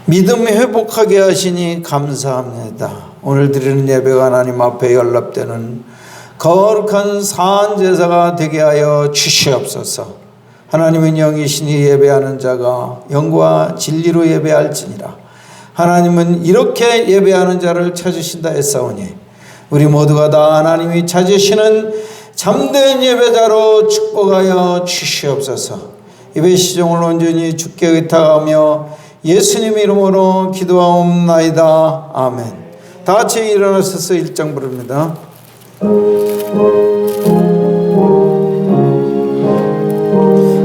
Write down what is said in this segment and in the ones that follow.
믿음 회복하게 하시니 감사합니다. 오늘 드리는 예배가 하나님 앞에 연락되는 거룩한 사안제사가 되게 하여 주시옵소서. 하나님은 영이시니 예배하는 자가 영과 진리로 예배할지니라. 하나님은 이렇게 예배하는 자를 찾으신다 했사오니 우리 모두가 다 하나님이 찾으시는 참된 예배자로 축복하여 주시옵소서. 예배 시종을 온전히 주께 의탁하며 예수님 이름으로 기도하옵나이다. 아멘. 다 같이 일어나셔서 1장 부릅니다.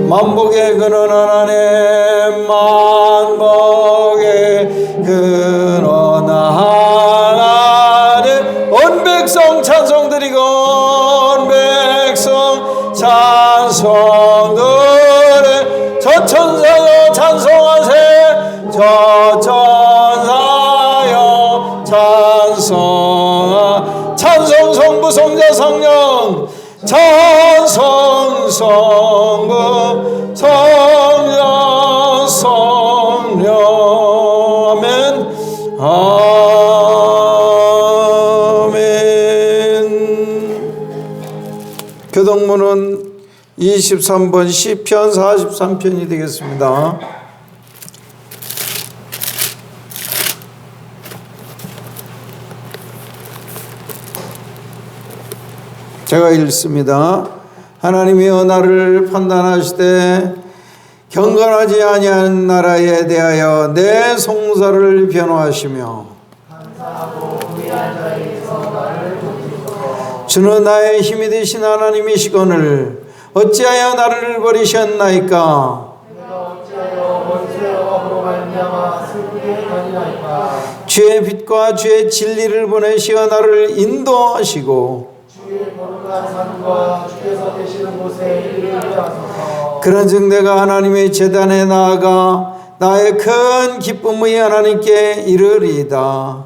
만복의 근원 하나님, 만복의 근원 하나님, 온 백성 찬송 드리고 온 백성 찬송 드리, 저 천사여 찬송하세, 저 천사여 찬송하, 찬송 성부 성자 성령, 찬송 성부 성자 성령. 아멘. 아멘. 교동문은 23번 시편 43편이 되겠습니다. 제가 읽습니다. 하나님이여 나를 판단하시되 경건하지 아니한 나라에 대하여 내 송사를 변호하시며 주는 나의 힘이 되신 하나님이시거늘 어찌하여 나를 버리셨나이까? 주의 빛과 주의 진리를 보내시어 나를 인도하시고 그런즉 내가 하나님의 제단에 나아가 나의 큰 기쁨의 하나님께 이르리이다.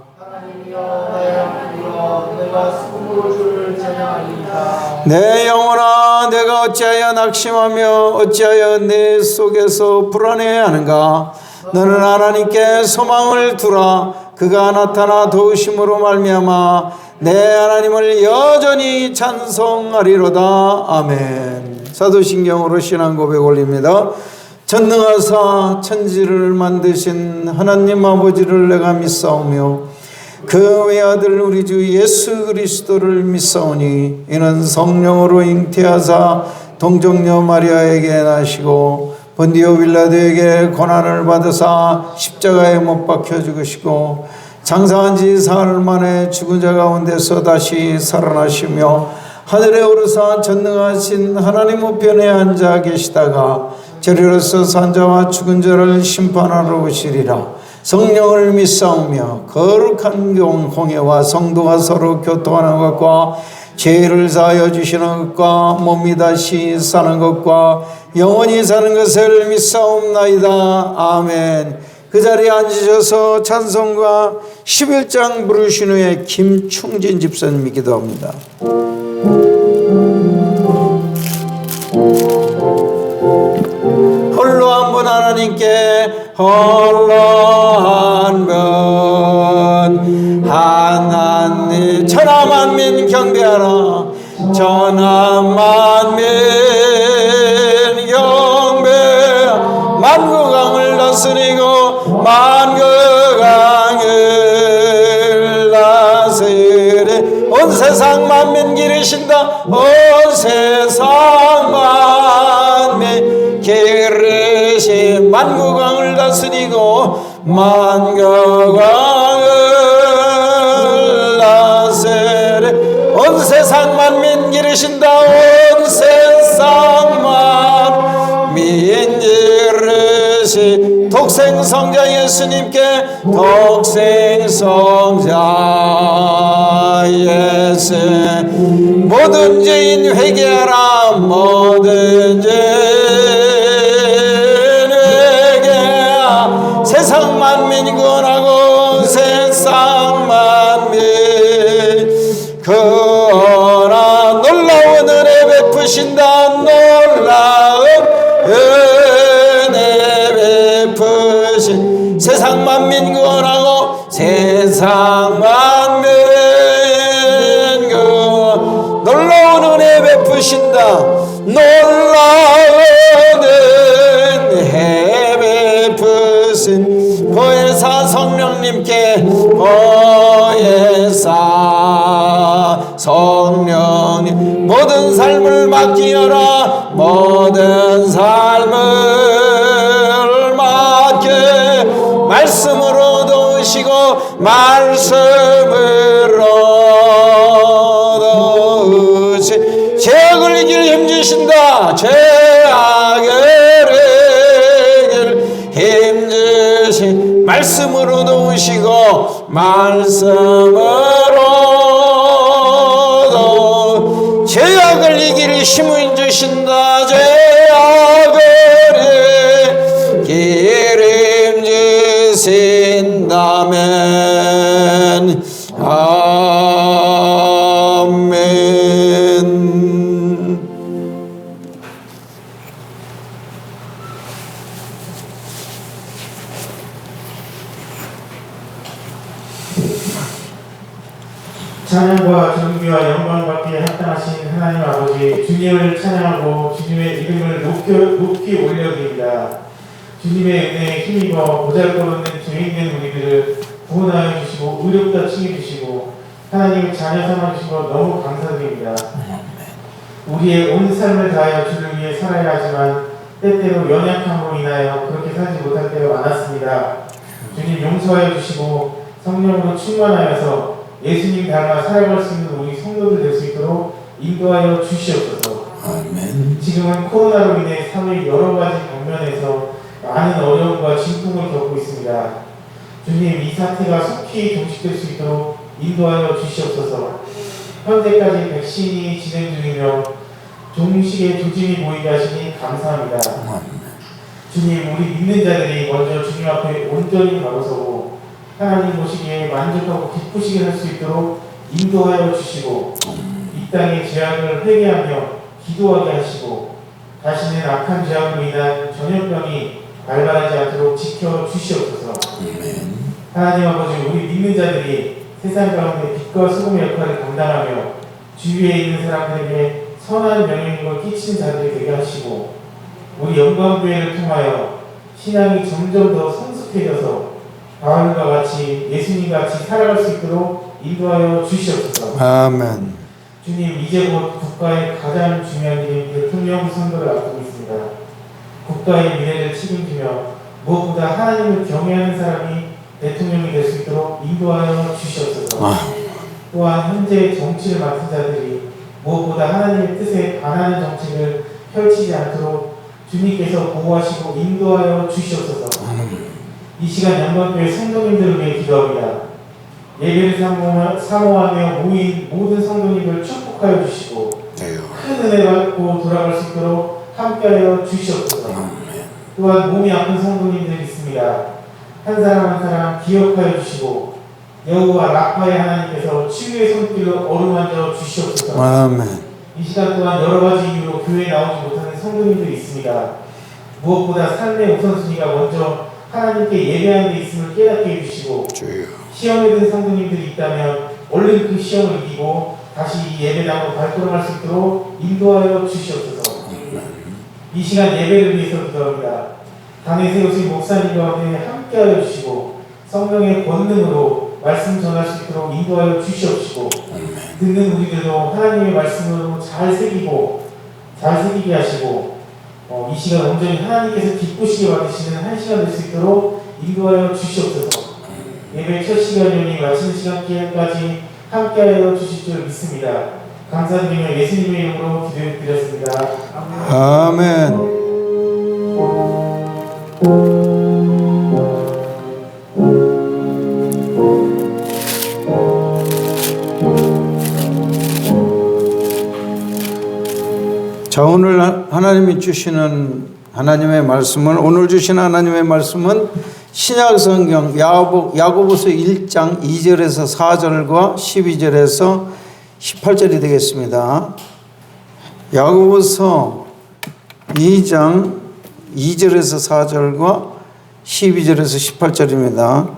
내 영혼아 내가 어찌하여 낙심하며 어찌하여 내 속에서 불안해하는가? 너는 하나님께 소망을 두라. 그가 나타나 도우심으로 말미암아 내 하나님을 여전히 찬송하리로다. 아멘. 사도신경으로 신앙 고백 올립니다. 전능하사 천지를 만드신 하나님 아버지를 내가 믿사오며 그 외아들 우리 주 예수 그리스도를 믿사오니 이는 성령으로 잉태하사 동정녀 마리아에게 나시고 본디오 빌라도에게 고난을 받으사 십자가에 못 박혀 죽으시고 장사한 지 사흘 만에 죽은 자 가운데서 다시 살아나시며 하늘에 오르사 전능하신 하나님 우편에 앉아 계시다가 저리로서 산자와 죽은 자를 심판하러 오시리라. 성령을 믿사오며 거룩한 공예와 성도가 서로 교통하는 것과 죄를 사하여 주시는 것과 몸이 다시 사는 것과 영원히 사는 것을 믿사옵나이다. 아멘. 그 자리에 앉으셔서 찬송가 11장 부르신 후에 김충진 집사님이 기도합니다. 홀로 한 분 하나님께 홀로 한 분 하나님 천하만민 경배하라. 천하만민 경배 만국강을 다스리고 만국강을 다스리 온 세상 만민 기르신다. 온 세상 만민 기르신 만국강을 다스리고 만국강을 다스리 온 세상 만민 기르신다. 온 세상 만민 기르신 독생성자 예수님께 독생성자 예수 모든 죄인 회개하라. 모든 죄인 회개하라. 세상 만민 구원하고 세상 만민 그러나 놀라운 은혜 베푸신다. 놀라운 은혜 베푸신 세상 만민 구원하고 세상 만민 놀라운 은혜 베푸신다. 놀라운 은혜 베푸신 보혜사 성령님께 보혜사 성령님 모든 삶을 맡기어라. 모든 삶을 맡겨 말씀으로 도우시고 말씀으로 도우시 죄악을 이길 힘주신다. 죄악을 이길 힘주신 말씀으로 도우시고 말씀으로 죄악을 이길 힘을 주신다. 죄악을 이길 힘주신다면 아멘. 찬양과 존귀와 영광받기에 합당하신 하나님 아버지, 주님을 찬양하고 주님의 이름을 높이 올려드립니다. 주님의 은혜에 힘입어 보잘것없는 죄인된 우리들을 구원하여 주시고 의롭다 칭해주시고 하나님의 자녀 삼아주신 것 너무 감사드립니다. 우리의 온 삶을 다하여 주를 위해 살아야 하지만 때때로 연약함으로 인하여 그렇게 살지 못할 때가 많았습니다. 주님 용서하여 주시고 성령으로 충만하여서 예수님 닮아 살아갈 수 있는 우리 성도들 될 수 있도록 인도하여 주시옵소서. 아멘. 지금은 코로나로 인해 사회 여러 가지 방면에서 많은 어려움과 진통을 겪고 있습니다. 주님, 이 사태가 속히 종식될 수 있도록 인도하여 주시옵소서. 현재까지 백신이 진행 중이며 종식의 조짐이 보이게 하시니 감사합니다. 주님, 우리 믿는 자들이 먼저 주님 앞에 온전히 가로서고 하나님 보시기에 만족하고 기쁘시게 할 수 있도록 인도하여 주시고 이 땅의 죄악을 회개하며 기도하게 하시고 다시는 악한 죄악으로 인한 전염병이 발발하지 않도록 지켜 주시옵소서. 하나님 아버지, 우리 믿는 자들이 세상 가운데 빛과 소금의 역할을 감당하며 주위에 있는 사람들에게 선한 영향력을 끼치는 자들이 되게 하시고 우리 영광교회를 통하여 신앙이 점점 더 성숙해져서 바울과 같이 예수님같이 살아갈 수 있도록 인도하여 주시옵소서. 아멘. 주님, 이제 곧 국가의 가장 중요한 일인 대통령 선거를 앞두고 있습니다. 국가의 미래를 책임지며 무엇보다 하나님을 경외하는 사람이 대통령이 될 수 있도록 인도하여 주시옵소서. 또한 현재 정치를 맡은 자들이 무엇보다 하나님의 뜻에 반하는 정책을 펼치지 않도록 주님께서 보호하시고 인도하여 주시옵소서. 이 시간 영광교회 성도님들을 위해 기도합니다. 예배를 사모하며 모인 모든 성도님을 축복하여 주시고 큰 은혜 받고 돌아갈 수 있도록 함께하여 주시옵소서. 또한 몸이 아픈 성도님들이 있습니다. 한 사람 한 사람 기억하여 주시고 여호와 라파의 하나님께서 치유의 손길로 어루만져 주시옵소서. 아멘. 이 시간 동안 여러 가지 이유로 교회에 나오지 못하는 성도님들이 있습니다. 무엇보다 삶의 우선순위가 먼저 하나님께 예배하는 데 있음을 깨닫게 해주시고 시험에 든 성도님들이 있다면 얼른 그 시험을 이기고 다시 이 예배당으로 발걸음할 수 있도록 인도하여 주시옵소서. 이 시간 예배를 위해서 기도합니다. 당에 세우신 목사님 가운데 함께하여 주시고 성령의 권능으로 말씀 전할 수 있도록 인도하여 주시옵시고 듣는 우리들도 하나님의 말씀으로 잘 새기게 하시고 이 시간 온전히 하나님께서 기쁘시게 받으시는 한 시간 될 수 있도록 인도하여 주시옵소서. 예배 첫 시간이니 마치는 시간까지 함께하여 주실 줄 믿습니다. 감사드리며 예수님의 이름으로 기도드렸습니다. 아멘. 자, 오늘 하나님이 주시는 하나님의 말씀은 오늘 주신 하나님의 말씀은 신약성경 야고보서 1장 2절에서 4절과 12절에서 18절이 되겠습니다. 야고보서 2장 2절에서 4절과 12절에서 18절입니다.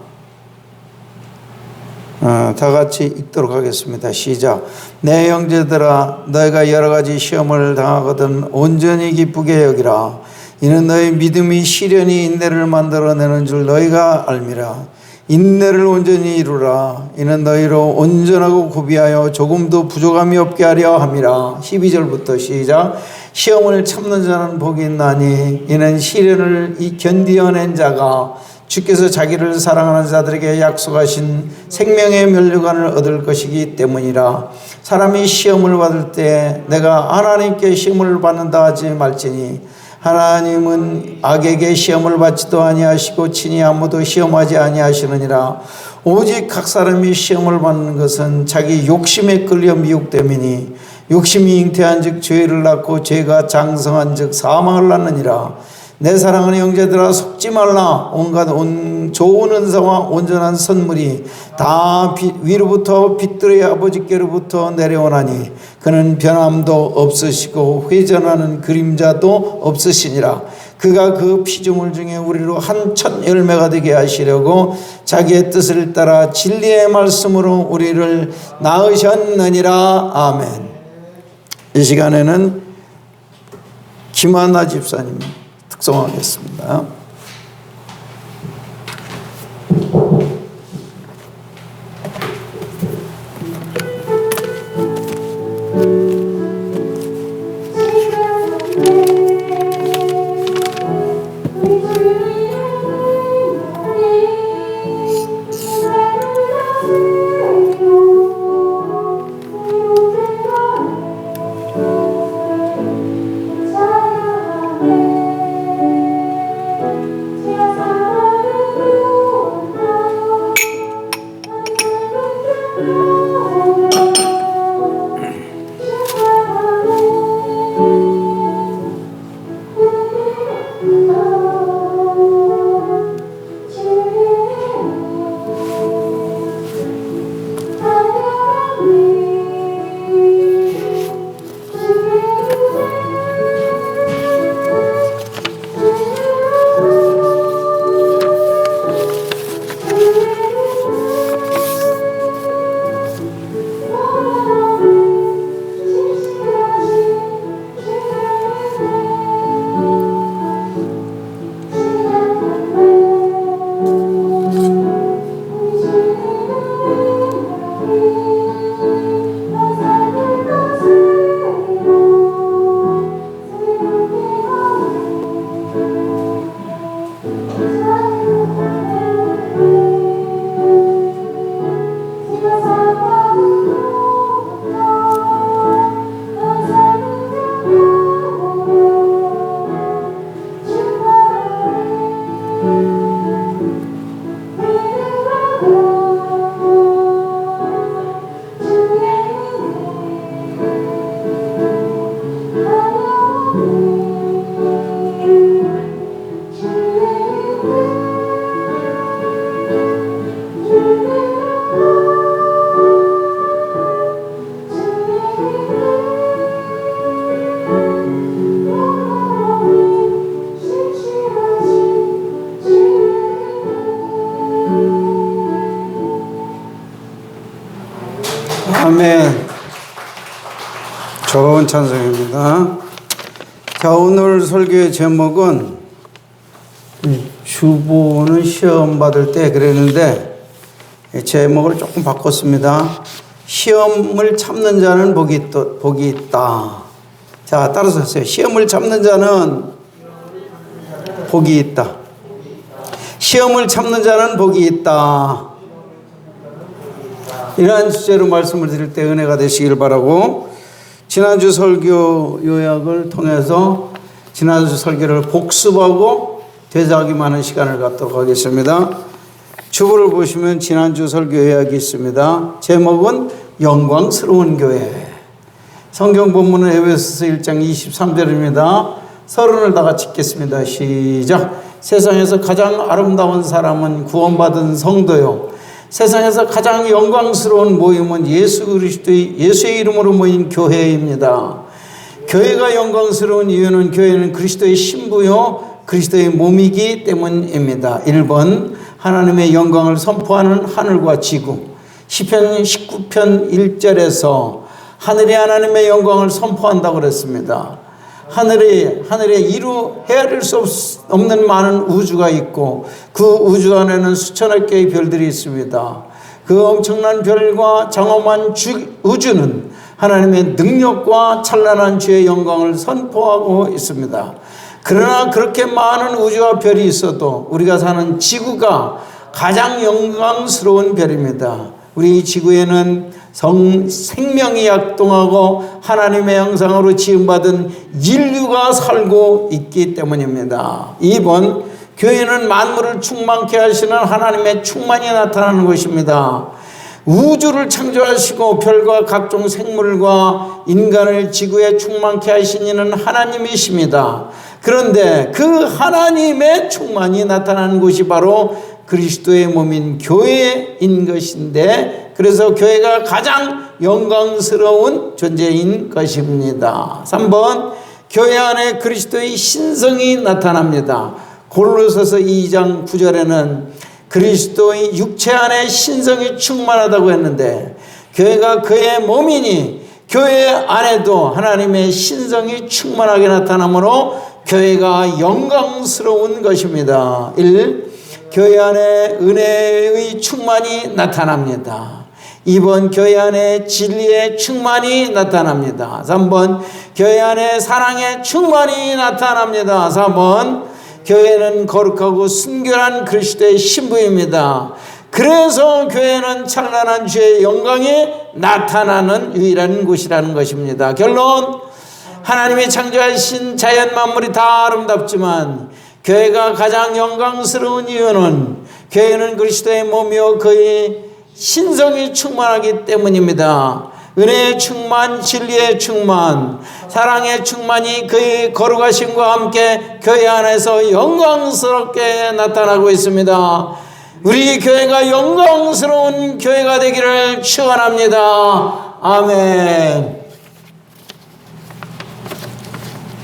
다 같이 읽도록 하겠습니다. 시작. 내 형제들아, 너희가 여러 가지 시험을 당하거든 온전히 기쁘게 여기라. 이는 너희 믿음이 시련이 인내를 만들어내는 줄 너희가 알미라. 인내를 온전히 이루라. 이는 너희로 온전하고 구비하여 조금도 부족함이 없게 하려 함이라. 12절부터 시작. 시험을 참는 자는 복이 있나니 이는 시련을 견디어낸 자가 주께서 자기를 사랑하는 자들에게 약속하신 생명의 면류관을 얻을 것이기 때문이라. 사람이 시험을 받을 때 내가 하나님께 시험을 받는다 하지 말지니 하나님은 악에게 시험을 받지도 아니하시고 친히 아무도 시험하지 아니하시느니라. 오직 각 사람이 시험을 받는 것은 자기 욕심에 끌려 미혹됨이니 욕심이 잉태한 즉 죄를 낳고 죄가 장성한 즉 사망을 낳느니라. 내 사랑하는 형제들아, 속지 말라. 온갖 좋은 은사와 온전한 선물이 다 위로부터 빛들의 아버지께로부터 내려오나니 그는 변함도 없으시고 회전하는 그림자도 없으시니라. 그가 그 피조물 중에 우리로 한 첫 열매가 되게 하시려고 자기의 뜻을 따라 진리의 말씀으로 우리를 낳으셨느니라. 아멘. 이 시간에는 김하나 집사님 특송하겠습니다. 아멘. 좋은 찬송입니다. 자, 오늘 설교의 제목은 주보는 시험 받을 때 그랬는데 제목을 조금 바꿨습니다. 시험을 참는 자는 복이 있다. 자, 따라서 하세요. 시험을 참는 자는 복이 있다. 시험을 참는 자는 복이 있다. 이러한 주제로 말씀을 드릴 때 은혜가 되시길 바라고, 지난주 설교 요약을 통해서 지난주 설교를 복습하고 되새기만한 시간을 갖도록 하겠습니다. 주보를 보시면 지난주 설교 요약이 있습니다. 제목은 영광스러운 교회. 성경 본문은 에베소서 1장 23절입니다. 서론을 다 같이 읽겠습니다. 시작. 세상에서 가장 아름다운 사람은 구원받은 성도요, 세상에서 가장 영광스러운 모임은 예수의 이름으로 모인 교회입니다. 교회가 영광스러운 이유는 교회는 그리스도의 신부요, 그리스도의 몸이기 때문입니다. 1번 하나님의 영광을 선포하는 하늘과 지구. 시편 19편 1절에서 하늘이 하나님의 영광을 선포한다고 그랬습니다. 하늘에 헤아릴 수 없는 많은 우주가 있고 그 우주 안에는 수천억 개의 별들이 있습니다. 그 엄청난 별과 장엄한 우주는 하나님의 능력과 찬란한 주의 영광을 선포하고 있습니다. 그러나 그렇게 많은 우주와 별이 있어도 우리가 사는 지구가 가장 영광스러운 별입니다. 우리 지구에는 생명이 약동하고 하나님의 형상으로 지음받은 인류가 살고 있기 때문입니다. 2번, 교회는 만물을 충만케 하시는 하나님의 충만이 나타나는 것입니다. 우주를 창조하시고 별과 각종 생물과 인간을 지구에 충만케 하신 이는 하나님이십니다. 그런데 그 하나님의 충만이 나타나는 곳이 바로 그리스도의 몸인 교회인 것인데, 그래서 교회가 가장 영광스러운 존재인 것입니다. 3번, 교회 안에 그리스도의 신성이 나타납니다. 골로새서 2장 9절에는 그리스도의 육체 안에 신성이 충만하다고 했는데, 교회가 그의 몸이니 교회 안에도 하나님의 신성이 충만하게 나타나므로 교회가 영광스러운 것입니다. 1. 교회 안에 은혜의 충만이 나타납니다. 2번, 교회 안에 진리의 충만이 나타납니다. 3번, 교회 안에 사랑의 충만이 나타납니다. 4번, 교회는 거룩하고 순결한 그리스도의 신부입니다. 그래서 교회는 찬란한 주의 영광이 나타나는 유일한 곳이라는 것입니다. 결론, 하나님이 창조하신 자연 만물이 다 아름답지만 교회가 가장 영광스러운 이유는 교회는 그리스도의 몸이요 그의 신성이 충만하기 때문입니다. 은혜의 충만, 진리의 충만, 사랑의 충만이 그의 거룩하심과 함께 교회 안에서 영광스럽게 나타나고 있습니다. 우리 교회가 영광스러운 교회가 되기를 축원합니다. 아멘.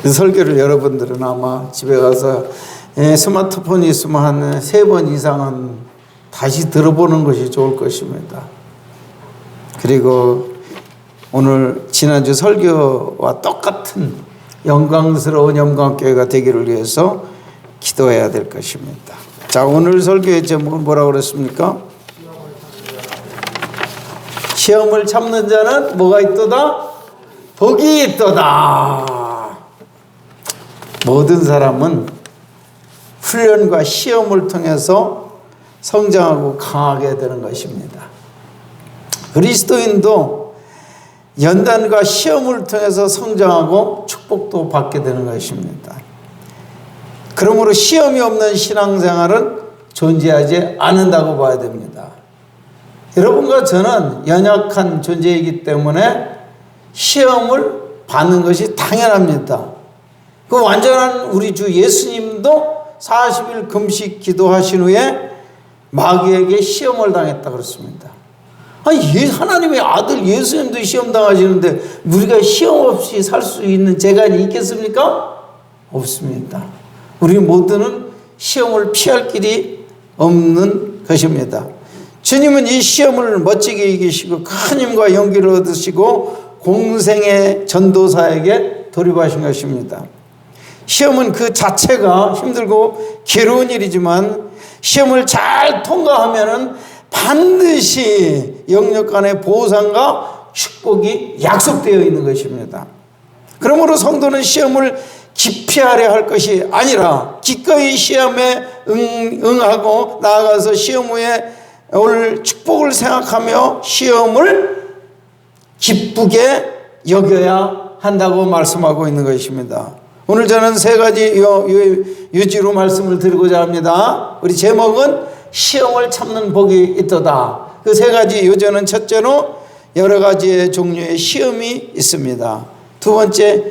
이 설교를 여러분들은 아마 집에 가서 스마트폰이 있으면 한 3번 이상은 다시 들어보는 것이 좋을 것입니다. 그리고 오늘 지난주 설교와 똑같은 영광스러운 영광교회가 되기를 위해서 기도해야 될 것입니다. 자, 오늘 설교의 제목은 뭐라고 그랬습니까? 시험을 참는 자는 뭐가 있도다? 복이 있도다. 모든 사람은 훈련과 시험을 통해서 성장하고 강하게 되는 것입니다. 그리스도인도 연단과 시험을 통해서 성장하고 축복도 받게 되는 것입니다. 그러므로 시험이 없는 신앙생활은 존재하지 않는다고 봐야 됩니다. 여러분과 저는 연약한 존재이기 때문에 시험을 받는 것이 당연합니다. 그 완전한 우리 주 예수님도 40일 금식 기도하신 후에 마귀에게 시험을 당했다 그렇습니다. 아니, 하나님의 아들 예수님도 시험 당하시는데 우리가 시험 없이 살 수 있는 재간이 있겠습니까? 없습니다. 우리 모두는 시험을 피할 길이 없는 것입니다. 주님은 이 시험을 멋지게 이기시고 큰 힘과 용기를 얻으시고 공생의 전도사에게 돌입하신 것입니다. 시험은 그 자체가 힘들고 괴로운 일이지만 시험을 잘 통과하면은 반드시 영역 간의 보상과 축복이 약속되어 있는 것입니다. 그러므로 성도는 시험을 기피하려 할 것이 아니라 기꺼이 시험에 응하고 나아가서 시험 후에 올 축복을 생각하며 시험을 기쁘게 여겨야 한다고 말씀하고 있는 것입니다. 오늘 저는 3가지 유지로 말씀을 드리고자 합니다. 우리 제목은 시험을 참는 복이 있도다. 그 3가지 요저는 첫째로 여러 가지의 종류의 시험이 있습니다. 두 번째,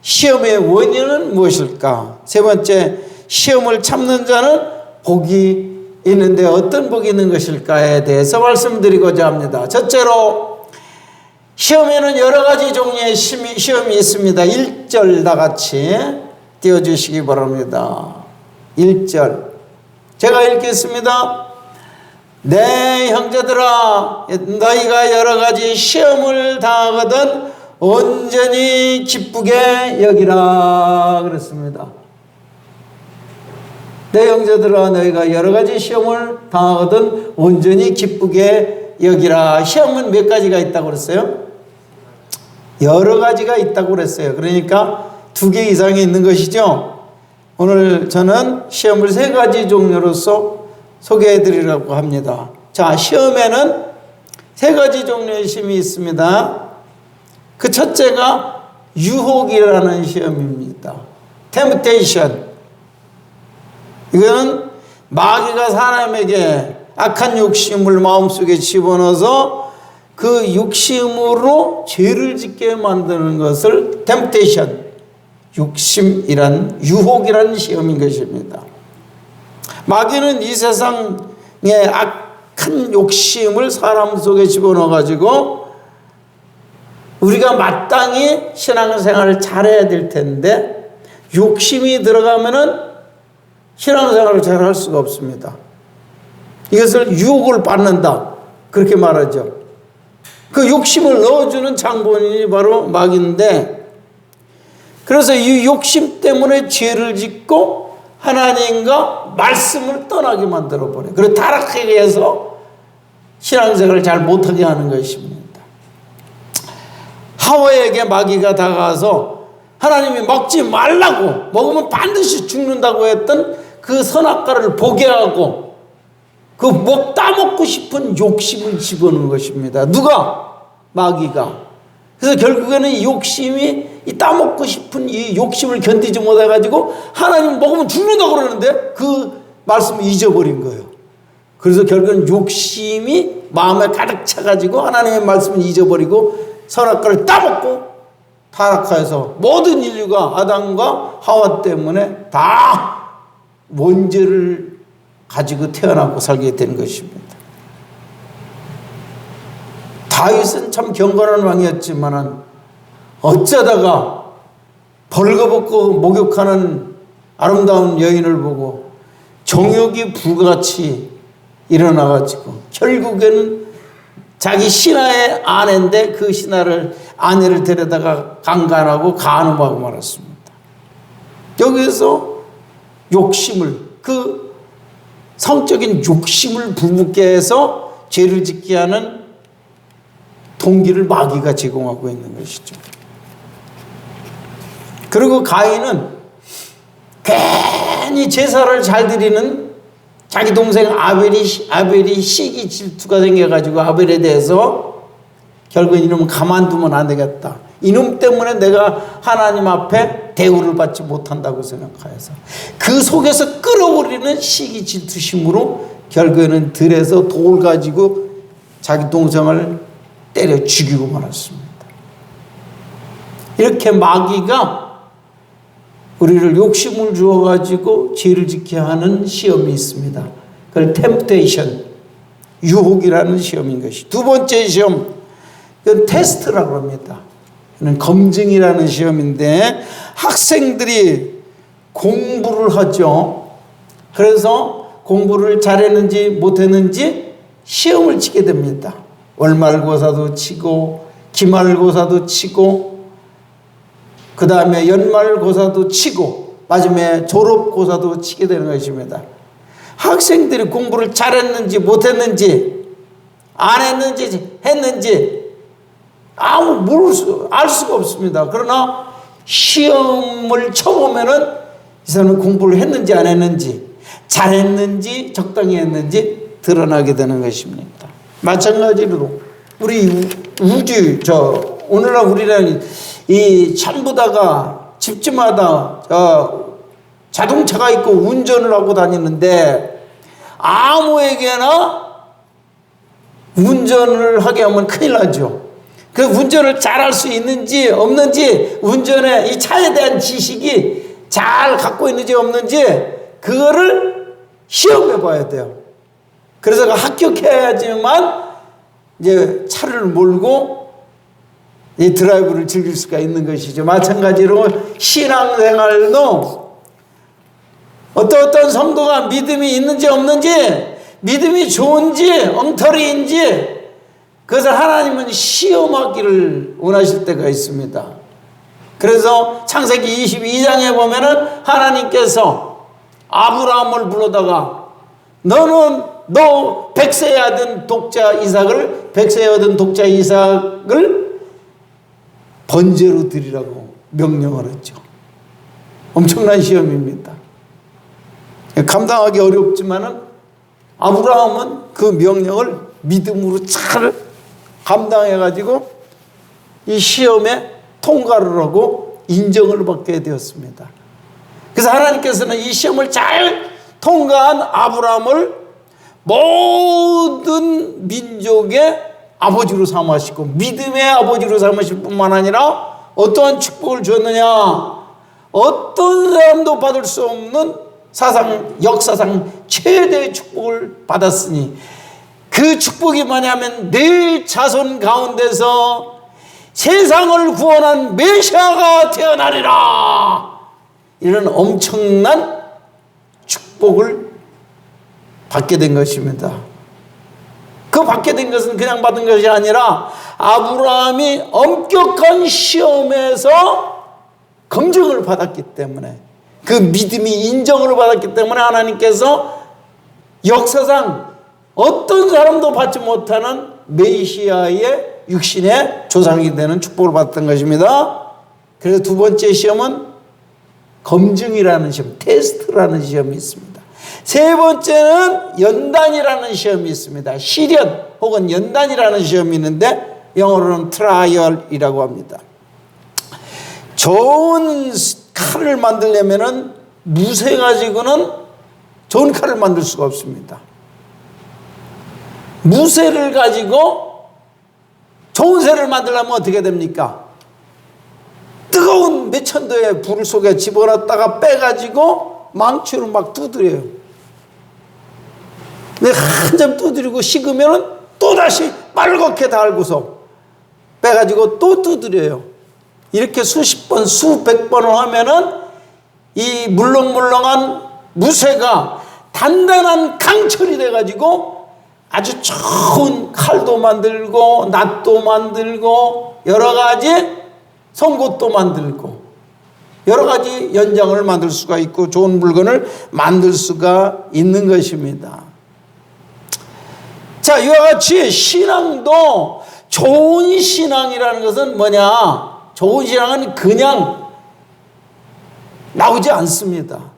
시험의 원인은 무엇일까? 세 번째, 시험을 참는 자는 복이 있는데 어떤 복이 있는 것일까에 대해서 말씀드리고자 합니다. 첫째로 시험에는 여러 가지 종류의 시험이 있습니다. 1절 다 같이 띄워주시기 바랍니다. 1절 제가 읽겠습니다. 내 형제들아 너희가 여러 가지 시험을 당하거든 온전히 기쁘게 여기라 그랬습니다. 내 형제들아 너희가 여러 가지 시험을 당하거든 온전히 기쁘게 여기라. 시험은 몇 가지가 있다고 그랬어요? 여러 가지가 있다고 그랬어요. 그러니까 2개 이상이 있는 것이죠. 오늘 저는 시험을 3가지 종류로서 소개해 드리려고 합니다. 자, 시험에는 3가지 종류의 시험이 있습니다. 그 첫째가 유혹이라는 시험입니다. temptation. 이거는 마귀가 사람에게 악한 욕심을 마음속에 집어넣어서 그 욕심으로 죄를 짓게 만드는 것을 temptation, 유혹이라는 시험인 것입니다. 마귀는 이 세상의 악한 욕심을 사람 속에 집어넣어 가지고 우리가 마땅히 신앙생활을 잘해야 될 텐데 욕심이 들어가면은 신앙생활을 잘 할 수가 없습니다. 이것을 유혹을 받는다 그렇게 말하죠. 그 욕심을 넣어주는 장본인이 바로 마귀인데, 그래서 이 욕심 때문에 죄를 짓고 하나님과 말씀을 떠나게 만들어버려요. 그리고 타락하게 해서 신앙생활을 잘 못하게 하는 것입니다. 하와에게 마귀가 다가와서 하나님이 먹지 말라고, 먹으면 반드시 죽는다고 했던 그 선악과를 보게 하고 그 따먹고 싶은 욕심을 집어넣는 것입니다. 누가? 마귀가. 그래서 결국에는 이 욕심이, 이 따먹고 싶은 이 욕심을 견디지 못해가지고 하나님 먹으면 죽는다고 그러는데 그 말씀을 잊어버린 거예요. 그래서 결국은 욕심이 마음에 가득 차가지고 하나님의 말씀을 잊어버리고 선악과를 따먹고 타락해서 모든 인류가 아담과 하와 때문에 다 원죄를 가지고 태어나고 살게 된 것입니다. 다윗은 참 경건한 왕이었지만 어쩌다가 벌거벗고 목욕하는 아름다운 여인을 보고 정욕이 불같이 일어나가지고 결국에는 자기 신하의 아내인데 그 신하를 아내를 데려다가 강간하고 간음하고 말았습니다. 여기에서 욕심을, 그 성적인 욕심을 불붙게 해서 죄를 짓게 하는 동기를 마귀가 제공하고 있는 것이죠. 그리고 가인은 괜히 제사를 잘 드리는 자기 동생 아벨이 시기 질투가 생겨가지고 아벨에 대해서 결국엔 이놈은 가만두면 안 되겠다. 이놈 때문에 내가 하나님 앞에 대우를 받지 못한다고 생각하여서 그 속에서 끌어올리는 시기 질투심으로 결국에는 들에서 돌 가지고 자기 동생을 때려 죽이고 말았습니다. 이렇게 마귀가 우리를 욕심을 주어가지고 죄를 짓게 하는 시험이 있습니다. 그걸 temptation, 유혹이라는 시험인 것이. 두 번째 시험, 이건 테스트라고 합니다. 이건 검증이라는 시험인데 학생들이 공부를 하죠. 그래서 공부를 잘했는지 못했는지 시험을 치게 됩니다. 월말고사도 치고 기말고사도 치고 그 다음에 연말고사도 치고 마지막에 졸업고사도 치게 되는 것입니다. 학생들이 공부를 잘했는지 못했는지 안 했는지 했는지 알 수가 없습니다. 그러나 시험을 쳐보면은 이 사람은 공부를 했는지 안 했는지 잘했는지 적당히 했는지 드러나게 되는 것입니다. 마찬가지로 우리 오늘날 우리는 이 전부 다가 집집마다 자동차가 있고 운전을 하고 다니는데 아무에게나 운전을 하게 하면 큰일 나죠. 그 운전을 잘할 수 있는지 없는지, 운전의 이 차에 대한 지식이 잘 갖고 있는지 없는지 그거를 시험해 봐야 돼요. 그래서 합격해야지만 이제 차를 몰고 이 드라이브를 즐길 수가 있는 것이죠. 마찬가지로 신앙생활도 어떤 성도가 믿음이 있는지 없는지, 믿음이 좋은지 엉터리인지, 그것을 하나님은 시험하기를 원하실 때가 있습니다. 그래서 창세기 22장에 보면은 하나님께서 아브라함을 불러다가 너 백세에 얻은 독자 이삭을 번제로 드리라고 명령을 했죠. 엄청난 시험입니다. 감당하기 어렵지만은 아브라함은 그 명령을 믿음으로 잘 감당해가지고 이 시험에 통과를 하고 인정을 받게 되었습니다. 그래서 하나님께서는 이 시험을 잘 통과한 아브라함을 모든 민족의 아버지로 삼으시고 믿음의 아버지로 삼으실 뿐만 아니라 어떠한 축복을 주었느냐, 어떤 사람도 받을 수 없는 역사상 최대의 축복을 받았으니 그 축복이 뭐냐면 내 자손 가운데서 세상을 구원한 메시아가 태어나리라, 이런 엄청난 축복을 받게 된 것입니다. 그 받게 된 것은 그냥 받은 것이 아니라 아브라함이 엄격한 시험에서 검증을 받았기 때문에, 그 믿음이 인정을 받았기 때문에 하나님께서 역사상 어떤 사람도 받지 못하는 메시아의 육신의 조상이 되는 축복을 받았던 것입니다. 그래서 두 번째 시험은 검증이라는 시험, 테스트라는 시험이 있습니다. 세 번째는 연단이라는 시험이 있습니다. 시련 혹은 연단이라는 시험이 있는데 영어로는 트라이얼이라고 합니다. 좋은 칼을 만들려면은 무쇠 가지고는 좋은 칼을 만들 수가 없습니다. 무쇠를 가지고 좋은 쇠를 만들려면 어떻게 됩니까? 뜨거운 몇천도의 불 속에 집어넣었다가 빼가지고 망치로 막 두드려요. 근데 한 점 두드리고 식으면 또다시 빨갛게 달고서 빼가지고 또 두드려요. 이렇게 수십 번, 수백 번을 하면은 이 물렁물렁한 무쇠가 단단한 강철이 돼가지고 아주 좋은 칼도 만들고 낫도 만들고 여러 가지 송곳도 만들고 여러 가지 연장을 만들 수가 있고 좋은 물건을 만들 수가 있는 것입니다. 자, 이와 같이 신앙도 좋은 신앙이라는 것은 뭐냐? 좋은 신앙은 그냥 나오지 않습니다.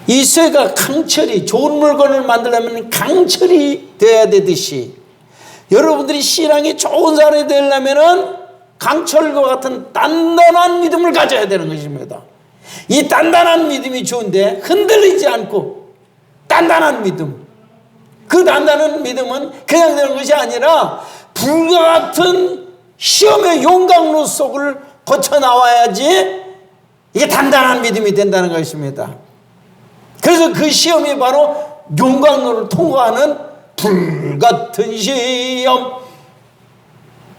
이 쇠가 강철이, 좋은 물건을 만들려면 강철이 되어야 되듯이 여러분들이 신앙이 좋은 사람이 되려면 강철과 같은 단단한 믿음을 가져야 되는 것입니다. 이 단단한 믿음이 좋은데 흔들리지 않고 단단한 믿음, 그 단단한 믿음은 그냥 되는 것이 아니라 불과 같은 시험의 용광로 속을 거쳐 나와야지 이게 단단한 믿음이 된다는 것입니다. 그래서 그 시험이 바로 용광로를 통과하는 불같은 시험.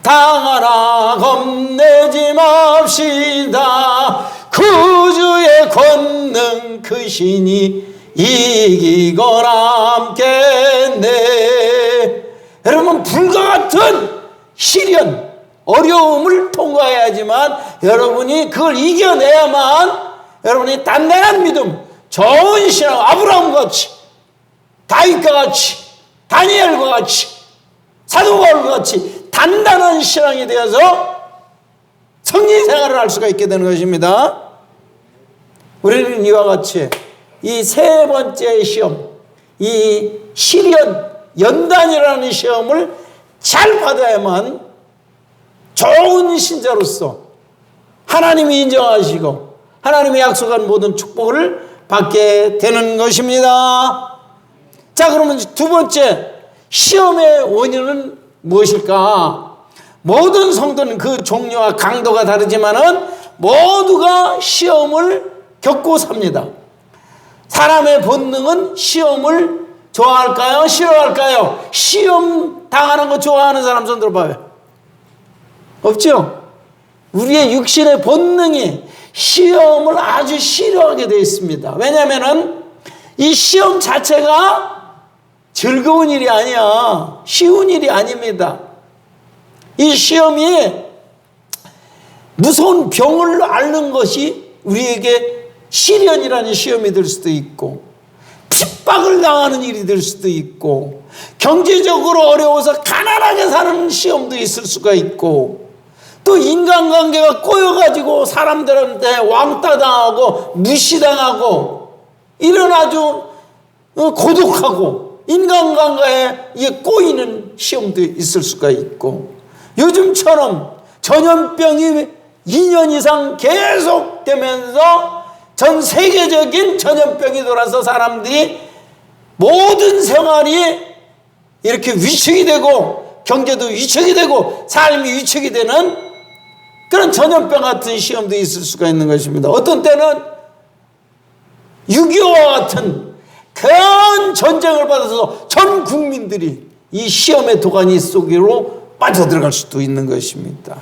당하나 겁내지 맙시다. 구주의 권능 크시니 이기고 남겠네. 여러분, 불과 같은 시련, 어려움을 통과해야지만 여러분이 그걸 이겨내야만 여러분이 단단한 믿음, 좋은 신앙, 아브라함과 같이, 다윗과 같이, 다니엘과 같이, 사도 바울과 같이 단단한 신앙이 되어서 성리 생활을 할 수가 있게 되는 것입니다. 우리는 이와 같이 이 세 번째 시험, 이 시련, 연단이라는 시험을 잘 받아야만 좋은 신자로서 하나님이 인정하시고 하나님이 약속한 모든 축복을 받게 되는 것입니다. 자, 그러면 두 번째 시험의 원인은 무엇일까? 모든 성도는 그 종류와 강도가 다르지만은 모두가 시험을 겪고 삽니다. 사람의 본능은 시험을 좋아할까요? 싫어할까요? 시험 당하는 거 좋아하는 사람 손 들어봐요. 없죠? 우리의 육신의 본능이 시험을 아주 싫어하게 되어 있습니다. 왜냐하면은 이 시험 자체가 즐거운 일이 아니야. 쉬운 일이 아닙니다. 이 시험이 무서운 병을 앓는 것이 우리에게 시련이라는 시험이 될 수도 있고, 핍박을 당하는 일이 될 수도 있고, 경제적으로 어려워서 가난하게 사는 시험도 있을 수가 있고, 또 인간관계가 꼬여가지고 사람들한테 왕따당하고 무시당하고 이런 아주 고독하고 인간관계에 이게 꼬이는 시험도 있을 수가 있고, 요즘처럼 전염병이 2년 이상 계속되면서 전 세계적인 전염병이 돌아서 사람들이 모든 생활이 이렇게 위축이 되고 경제도 위축이 되고 삶이 위축이 되는 그런 전염병 같은 시험도 있을 수가 있는 것입니다. 어떤 때는 6.25와 같은 큰 전쟁을 받아서 전 국민들이 이 시험의 도가니 속으로 빠져들어갈 수도 있는 것입니다.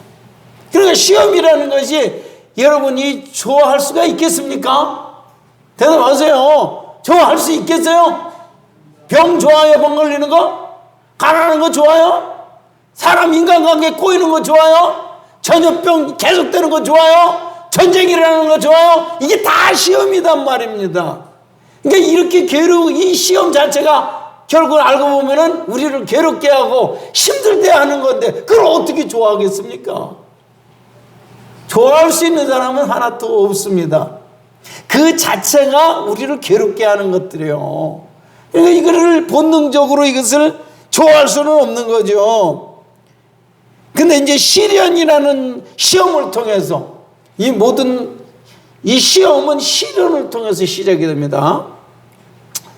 그러니까 시험이라는 것이 여러분이 좋아할 수가 있겠습니까? 대답하세요. 좋아할 수 있겠어요? 병 좋아요? 병 걸리는 거? 가난한 거 좋아요? 사람 인간관계 꼬이는 거 좋아요? 전염병 계속되는 거 좋아요? 전쟁이 일어나는 거 좋아요? 이게 다 시험이단 말입니다. 그러니까 이렇게 이 시험 자체가 결국 알고 보면은 우리를 괴롭게 하고 힘들게 하는 건데 그걸 어떻게 좋아하겠습니까? 좋아할 수 있는 사람은 하나도 없습니다. 그 자체가 우리를 괴롭게 하는 것들이에요. 그러니까 이거를 본능적으로 이것을 좋아할 수는 없는 거죠. 근데 이제 시련이라는 시험을 통해서 이 시험은 시련을 통해서 시작이 됩니다.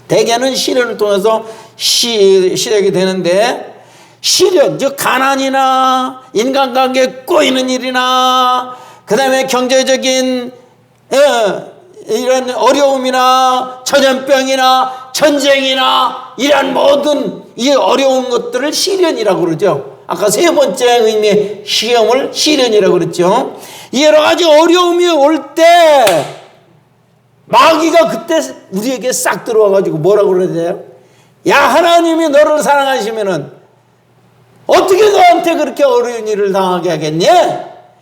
대개는 시련을 통해서 시작이 되는데, 시련, 즉 가난이나 인간관계에 꼬이는 일이나 그 다음에 경제적인 이런 어려움이나 전염병이나 전쟁이나 이런 모든 이 어려운 것들을 시련이라고 그러죠. 아까 세 번째 의미의 시험을 시련이라고 그랬죠. 여러 가지 어려움이 올 때 마귀가 그때 우리에게 싹 들어와가지고 뭐라고 그러세요? 야, 하나님이 너를 사랑하시면은 어떻게 너한테 그렇게 어려운 일을 당하게 하겠니?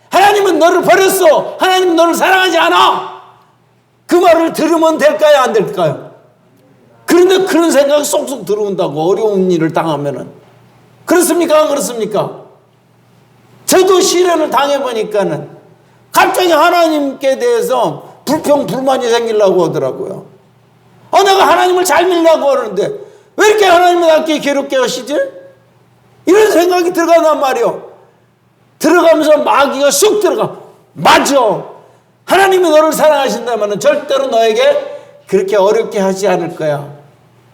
하나님은 너를 버렸어. 하나님은 너를 사랑하지 않아. 그 말을 들으면 될까요? 안 될까요? 그런데 그런 생각이 쏙쏙 들어온다고, 어려운 일을 당하면은. 그렇습니까? 안 그렇습니까? 저도 시련을 당해보니까는 갑자기 하나님께 대해서 불평불만이 생기려고 하더라고요. 내가 하나님을 잘 믿으려고 하는데 왜 이렇게 하나님을 나한테 괴롭게 하시지? 이런 생각이 들어간단 말이요. 들어가면서 마귀가 쑥 들어가. 맞아. 하나님이 너를 사랑하신다면 절대로 너에게 그렇게 어렵게 하지 않을 거야.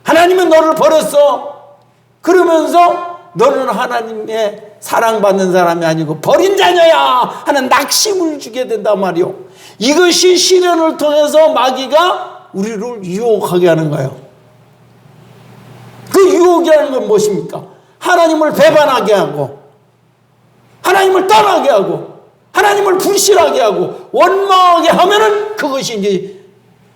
하나님은 너를 버렸어. 그러면서 너는 하나님의 사랑받는 사람이 아니고 버린 자녀야 하는 낙심을 주게 된단 말이요. 이것이 시련을 통해서 마귀가 우리를 유혹하게 하는 거예요. 그 유혹이라는 건 무엇입니까? 하나님을 배반하게 하고, 하나님을 떠나게 하고, 하나님을 불신하게 하고, 원망하게 하면은 그것이 이제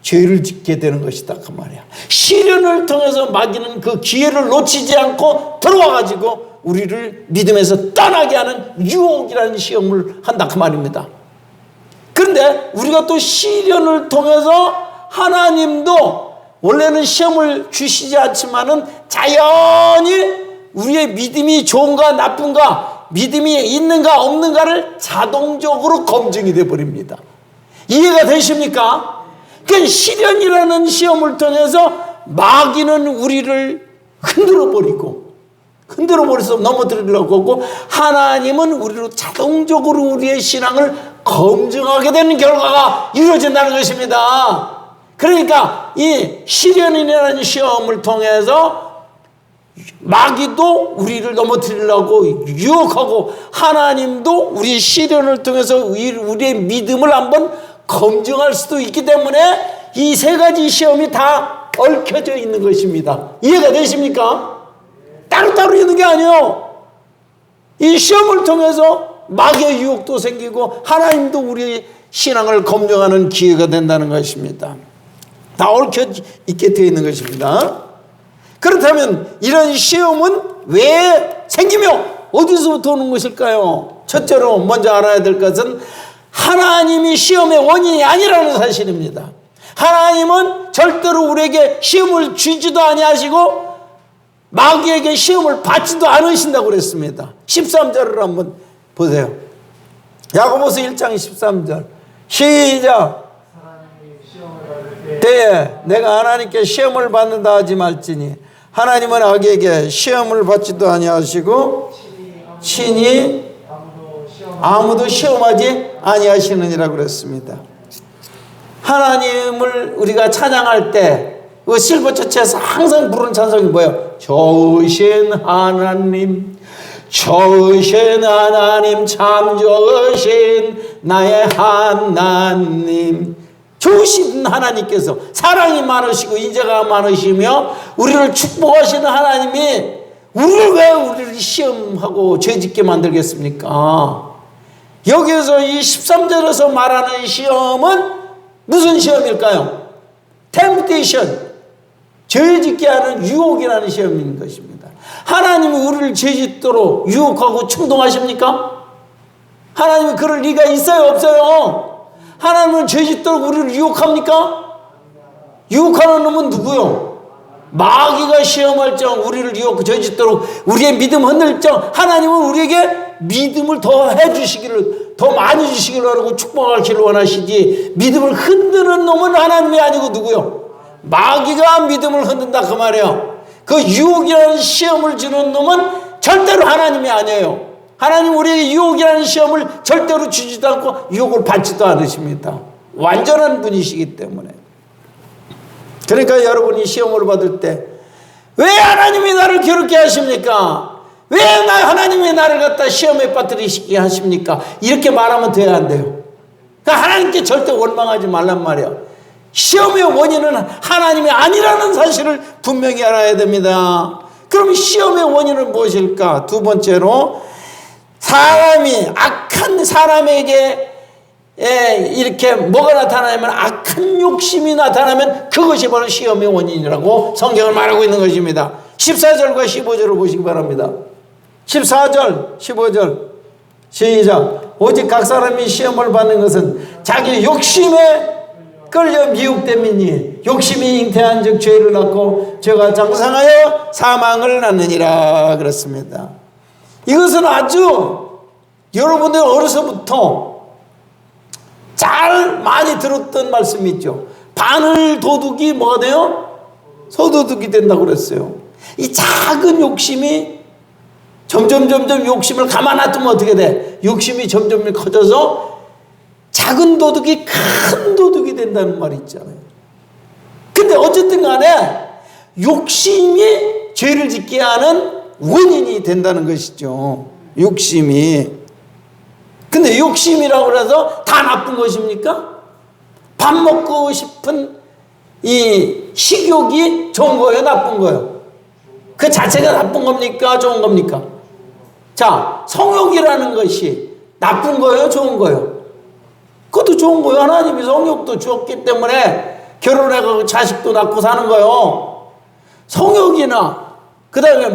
죄를 짓게 되는 것이다. 그 말이야. 시련을 통해서 마귀는 그 기회를 놓치지 않고 들어와가지고 우리를 믿음에서 떠나게 하는 유혹이라는 시험을 한다. 그 말입니다. 그런데 우리가 또 시련을 통해서 하나님도 원래는 시험을 주시지 않지만은 자연히 우리의 믿음이 좋은가 나쁜가, 믿음이 있는가 없는가를 자동적으로 검증이 되어버립니다. 이해가 되십니까? 그 시련이라는 시험을 통해서 마귀는 우리를 흔들어버려서 넘어뜨리려고 하고, 하나님은 우리로 자동적으로 우리의 신앙을 검증하게 되는 결과가 이루어진다는 것입니다. 그러니까 이 시련이라는 시험을 통해서 마귀도 우리를 넘어뜨리려고 유혹하고, 하나님도 우리의 시련을 통해서 우리의 믿음을 한번 검증할 수도 있기 때문에 이 세 가지 시험이 다 얽혀져 있는 것입니다. 이해가 되십니까? 따로따로 있는 게 아니에요. 이 시험을 통해서 마귀의 유혹도 생기고 하나님도 우리의 신앙을 검증하는 기회가 된다는 것입니다. 다 얽혀 있게 되어 있는 것입니다. 그렇다면 이런 시험은 왜 생기며 어디서부터 오는 것일까요? 첫째로 먼저 알아야 될 것은 하나님이 시험의 원인이 아니라는 사실입니다. 하나님은 절대로 우리에게 시험을 주지도 아니하시고 마귀에게 시험을 받지도 않으신다고 그랬습니다. 13절을 한번 보세요. 야고보서 1장 13절 시작. 때에 내가 하나님께 시험을 받는다 하지 말지니 하나님은 악에게 시험을 받지도 아니하시고 친히 아무도 시험하지 아니하시느니라 그랬습니다. 하나님을 우리가 찬양할 때 그 실버처치에서 항상 부르는 찬송이 뭐예요? 좋으신 하나님, 좋으신 하나님, 참 좋으신 나의 하나님. 좋으신 하나님께서 사랑이 많으시고 인자가 많으시며 우리를 축복하시는 하나님이 왜 우리를 시험하고 죄짓게 만들겠습니까? 여기에서 이 13절에서 말하는 시험은 무슨 시험일까요? 템프테이션, 죄짓게 하는 유혹이라는 시험인 것입니다. 하나님이 우리를 죄짓도록 유혹하고 충동하십니까? 하나님이 그럴 리가 있어요, 없어요? 하나님은 죄짓도록 우리를 유혹합니까? 유혹하는 놈은 누구요? 마귀가 시험할 정 우리를 유혹하고 죄짓도록 우리의 믿음 흔들 정 하나님은 우리에게 믿음을 더 해주시기를 더 많이 주시기를 원하고 축복하기를 원하시지 믿음을 흔드는 놈은 하나님이 아니고 누구요? 마귀가 믿음을 흔든다 그 말이에요. 그 유혹이라는 시험을 주는 놈은 절대로 하나님이 아니에요. 하나님 우리에게 유혹이라는 시험을 절대로 주지도 않고 유혹을 받지도 않으십니다. 완전한 분이시기 때문에. 그러니까 여러분이 시험을 받을 때 왜 하나님이 나를 괴롭게 하십니까? 왜 하나님이 나를 갖다 시험에 빠뜨리시게 하십니까? 이렇게 말하면 돼야 안 돼요. 그러니까 하나님께 절대 원망하지 말란 말이에요. 시험의 원인은 하나님이 아니라는 사실을 분명히 알아야 됩니다. 그럼 시험의 원인은 무엇일까? 두 번째로 사람이 악한 사람에게 이렇게 뭐가 나타나면 악한 욕심이 나타나면 그것이 바로 시험의 원인이라고 성경을 말하고 있는 것입니다. 14절과 15절을 보시기 바랍니다. 14절 15절 시작. 오직 각 사람이 시험을 받는 것은 자기 욕심에 끌려 미혹됨이니 욕심이 잉태한 즉 죄를 낳고 죄가 장성하여 사망을 낳느니라 그렇습니다. 이것은 아주 여러분들 어려서부터 잘 많이 들었던 말씀이 있죠. 바늘 도둑이 뭐가 돼요? 소도둑이 된다고 그랬어요. 이 작은 욕심이 점점 욕심을 가만 놔두면 어떻게 돼? 욕심이 점점 커져서 작은 도둑이 큰 도둑이 된다는 말이 있잖아요. 근데 어쨌든 간에 욕심이 죄를 짓게 하는 원인이 된다는 것이죠. 욕심이. 근데 욕심이라고 해서 다 나쁜 것입니까? 밥 먹고 싶은 이 식욕이 좋은 거예요, 나쁜 거예요? 그 자체가 나쁜 겁니까? 좋은 겁니까? 자, 성욕이라는 것이 나쁜 거예요, 좋은 거예요? 그것도 좋은 거예요. 하나님이 성욕도 주었기 때문에 결혼해서 자식도 낳고 사는 거예요. 성욕이나 그 다음에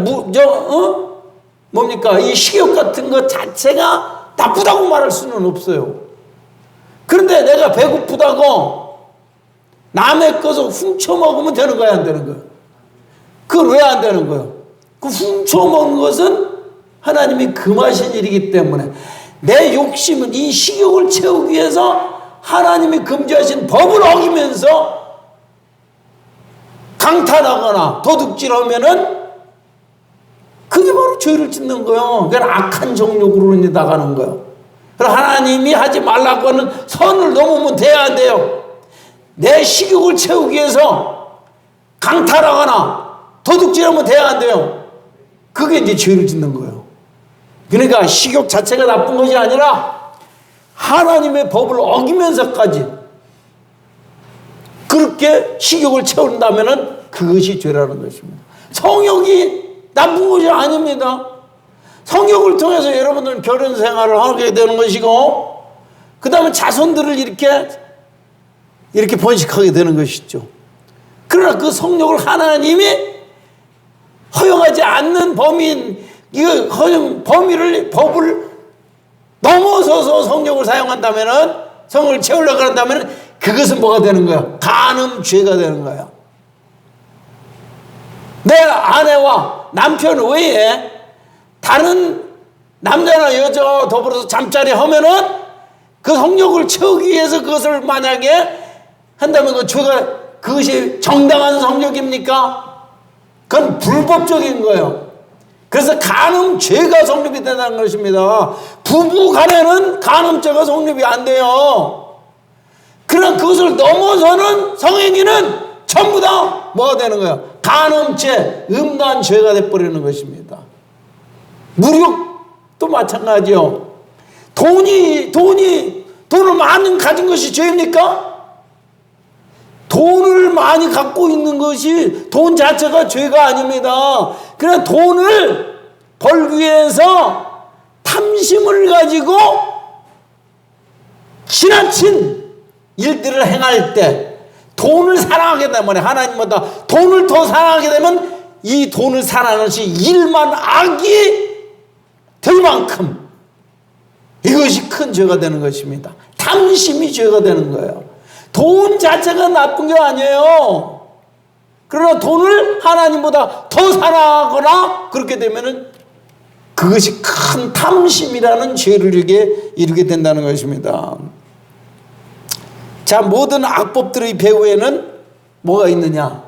뭡니까? 이 식욕 같은 것 자체가 나쁘다고 말할 수는 없어요. 그런데 내가 배고프다고 남의 것을 훔쳐먹으면 되는 거야, 안 되는 거야? 그건 왜 안 되는 거예요? 그 훔쳐먹는 것은 하나님이 금하신 일이기 때문에 내 욕심은 이 식욕을 채우기 위해서 하나님이 금지하신 법을 어기면서 강탈하거나 도둑질하면은 그게 바로 죄를 짓는 거예요. 그러니까 악한 정욕으로 나가는 거예요. 그럼 하나님이 하지 말라고 하는 선을 넘으면 돼야 안 돼요. 내 식욕을 채우기 위해서 강탈하거나 도둑질하면 돼야 안 돼요. 그게 이제 죄를 짓는 거예요. 그러니까 식욕 자체가 나쁜 것이 아니라 하나님의 법을 어기면서까지 그렇게 식욕을 채운다면은 그것이 죄라는 것입니다. 성욕이 나쁜 것이 아닙니다. 성욕을 통해서 여러분들은 결혼 생활을 하게 되는 것이고 그 다음에 자손들을 이렇게 번식하게 되는 것이죠. 그러나 그 성욕을 하나님이 허용하지 않는 법을 넘어서서 성욕을 사용한다면은, 성을 채우려고 한다면은, 그것은 뭐가 되는 거야? 간음죄가 되는 거야. 내 아내와 남편 외에 다른 남자나 여자와 더불어서 잠자리 하면은 그 성욕을 채우기 위해서 그것을 만약에 한다면 그것이 정당한 성욕입니까? 그건 불법적인 거예요. 그래서 간음죄가 성립이 된다는 것입니다. 부부 간에는 간음죄가 성립이 안 돼요. 그러나 그것을 넘어서는 성행위는 전부 다 뭐가 되는 거예요? 간음죄, 음란죄가 돼버리는 것입니다. 무력도 마찬가지요. 돈을 많이 가진 것이 죄입니까? 돈을 많이 갖고 있는 것이 돈 자체가 죄가 아닙니다. 그러나 돈을 벌기 위해서 탐심을 가지고 지나친 일들을 행할 때 돈을 사랑하게 되면, 하나님보다 돈을 더 사랑하게 되면 이 돈을 사랑하는 것이 일만 악이 될 만큼 이것이 큰 죄가 되는 것입니다. 탐심이 죄가 되는 거예요. 돈 자체가 나쁜 게 아니에요. 그러나 돈을 하나님보다 더 사랑하거나 그렇게 되면은 그것이 큰 탐심이라는 죄를 이루게 된다는 것입니다. 자, 모든 악법들의 배후에는 뭐가 있느냐?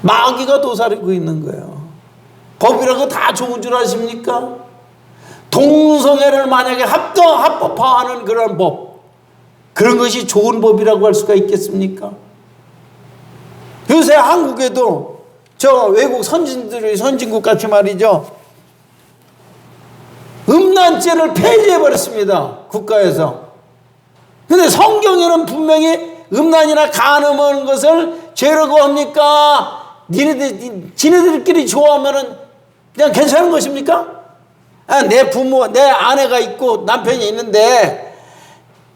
마귀가 도사리고 있는 거예요. 법이라고 다 좋은 줄 아십니까? 동성애를 만약에 합법화하는 그런 법, 그런 것이 좋은 법이라고 할 수가 있겠습니까? 요새 한국에도 저 외국 선진국 같이 말이죠, 음란죄를 폐지해버렸습니다, 국가에서. 근데 성경에는 분명히 음란이나 간음하는 것을 죄라고 합니까? 지네들끼리 좋아하면은 그냥 괜찮은 것입니까? 내 부모, 내 아내가 있고 남편이 있는데,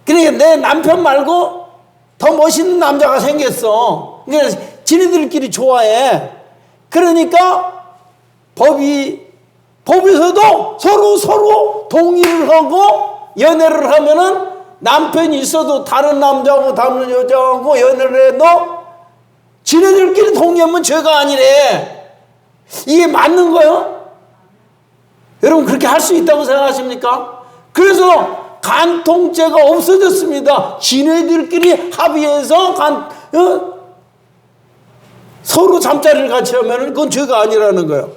그러니까 내 남편 말고 더 멋있는 남자가 생겼어. 그러니까 지네들끼리 좋아해. 그러니까 법에서도 서로 동의를 하고 연애를 하면은, 남편이 있어도 다른 남자하고 다른 여자하고 연애를 해도 지네들끼리 동의하면 죄가 아니래. 이게 맞는 거예요? 여러분, 그렇게 할 수 있다고 생각하십니까? 그래서 간통죄가 없어졌습니다. 지네들끼리 합의해서 서로 잠자리를 같이 하면 그건 죄가 아니라는 거예요.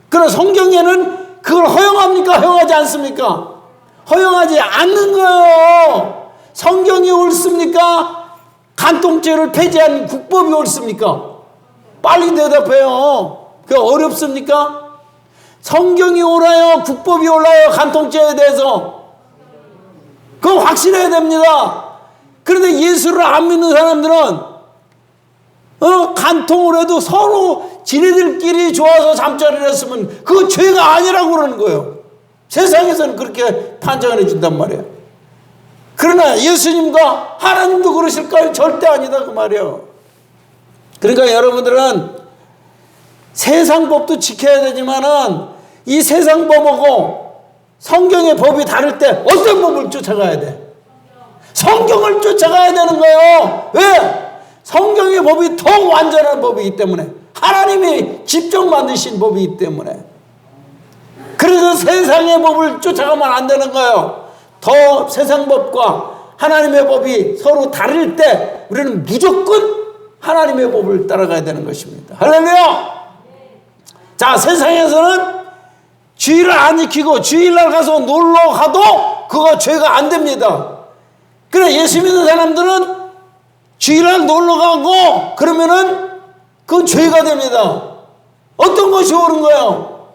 그러나 성경에는 그걸 허용합니까? 허용하지 않습니까? 허용하지 않는 거예요. 성경이 옳습니까? 간통죄를 폐지한 국법이 옳습니까? 빨리 대답해요. 그게 어렵습니까? 성경이 옳아요? 국법이 옳아요? 간통죄에 대해서? 그건 확신해야 됩니다. 그런데 예수를 안 믿는 사람들은 간통을 해도 서로 지네들끼리 좋아서 잠자리를 했으면 그거 죄가 아니라고 그러는 거예요. 세상에서는 그렇게 판정을 해준단 말이에요. 그러나 예수님과 하나님도 그러실까요? 절대 아니다 그 말이에요. 그러니까 여러분들은 세상 법도 지켜야 되지만은 이 세상 법하고 성경의 법이 다를 때 어떤 법을 쫓아가야 돼? 성경을 쫓아가야 되는 거예요. 왜? 성경의 법이 더 완전한 법이기 때문에, 하나님이 직접 만드신 법이기 때문에. 그래서 세상의 법을 쫓아가면 안 되는 거예요. 더 세상 법과 하나님의 법이 서로 다를 때 우리는 무조건 하나님의 법을 따라가야 되는 것입니다. 할렐루야! 자, 세상에서는 주일을 안 지키고 주일날 가서 놀러 가도 그거 죄가 안 됩니다. 그래, 예수 믿는 사람들은 주일날 놀러 가고 그러면은 그건 죄가 됩니다. 어떤 것이 옳은 거예요?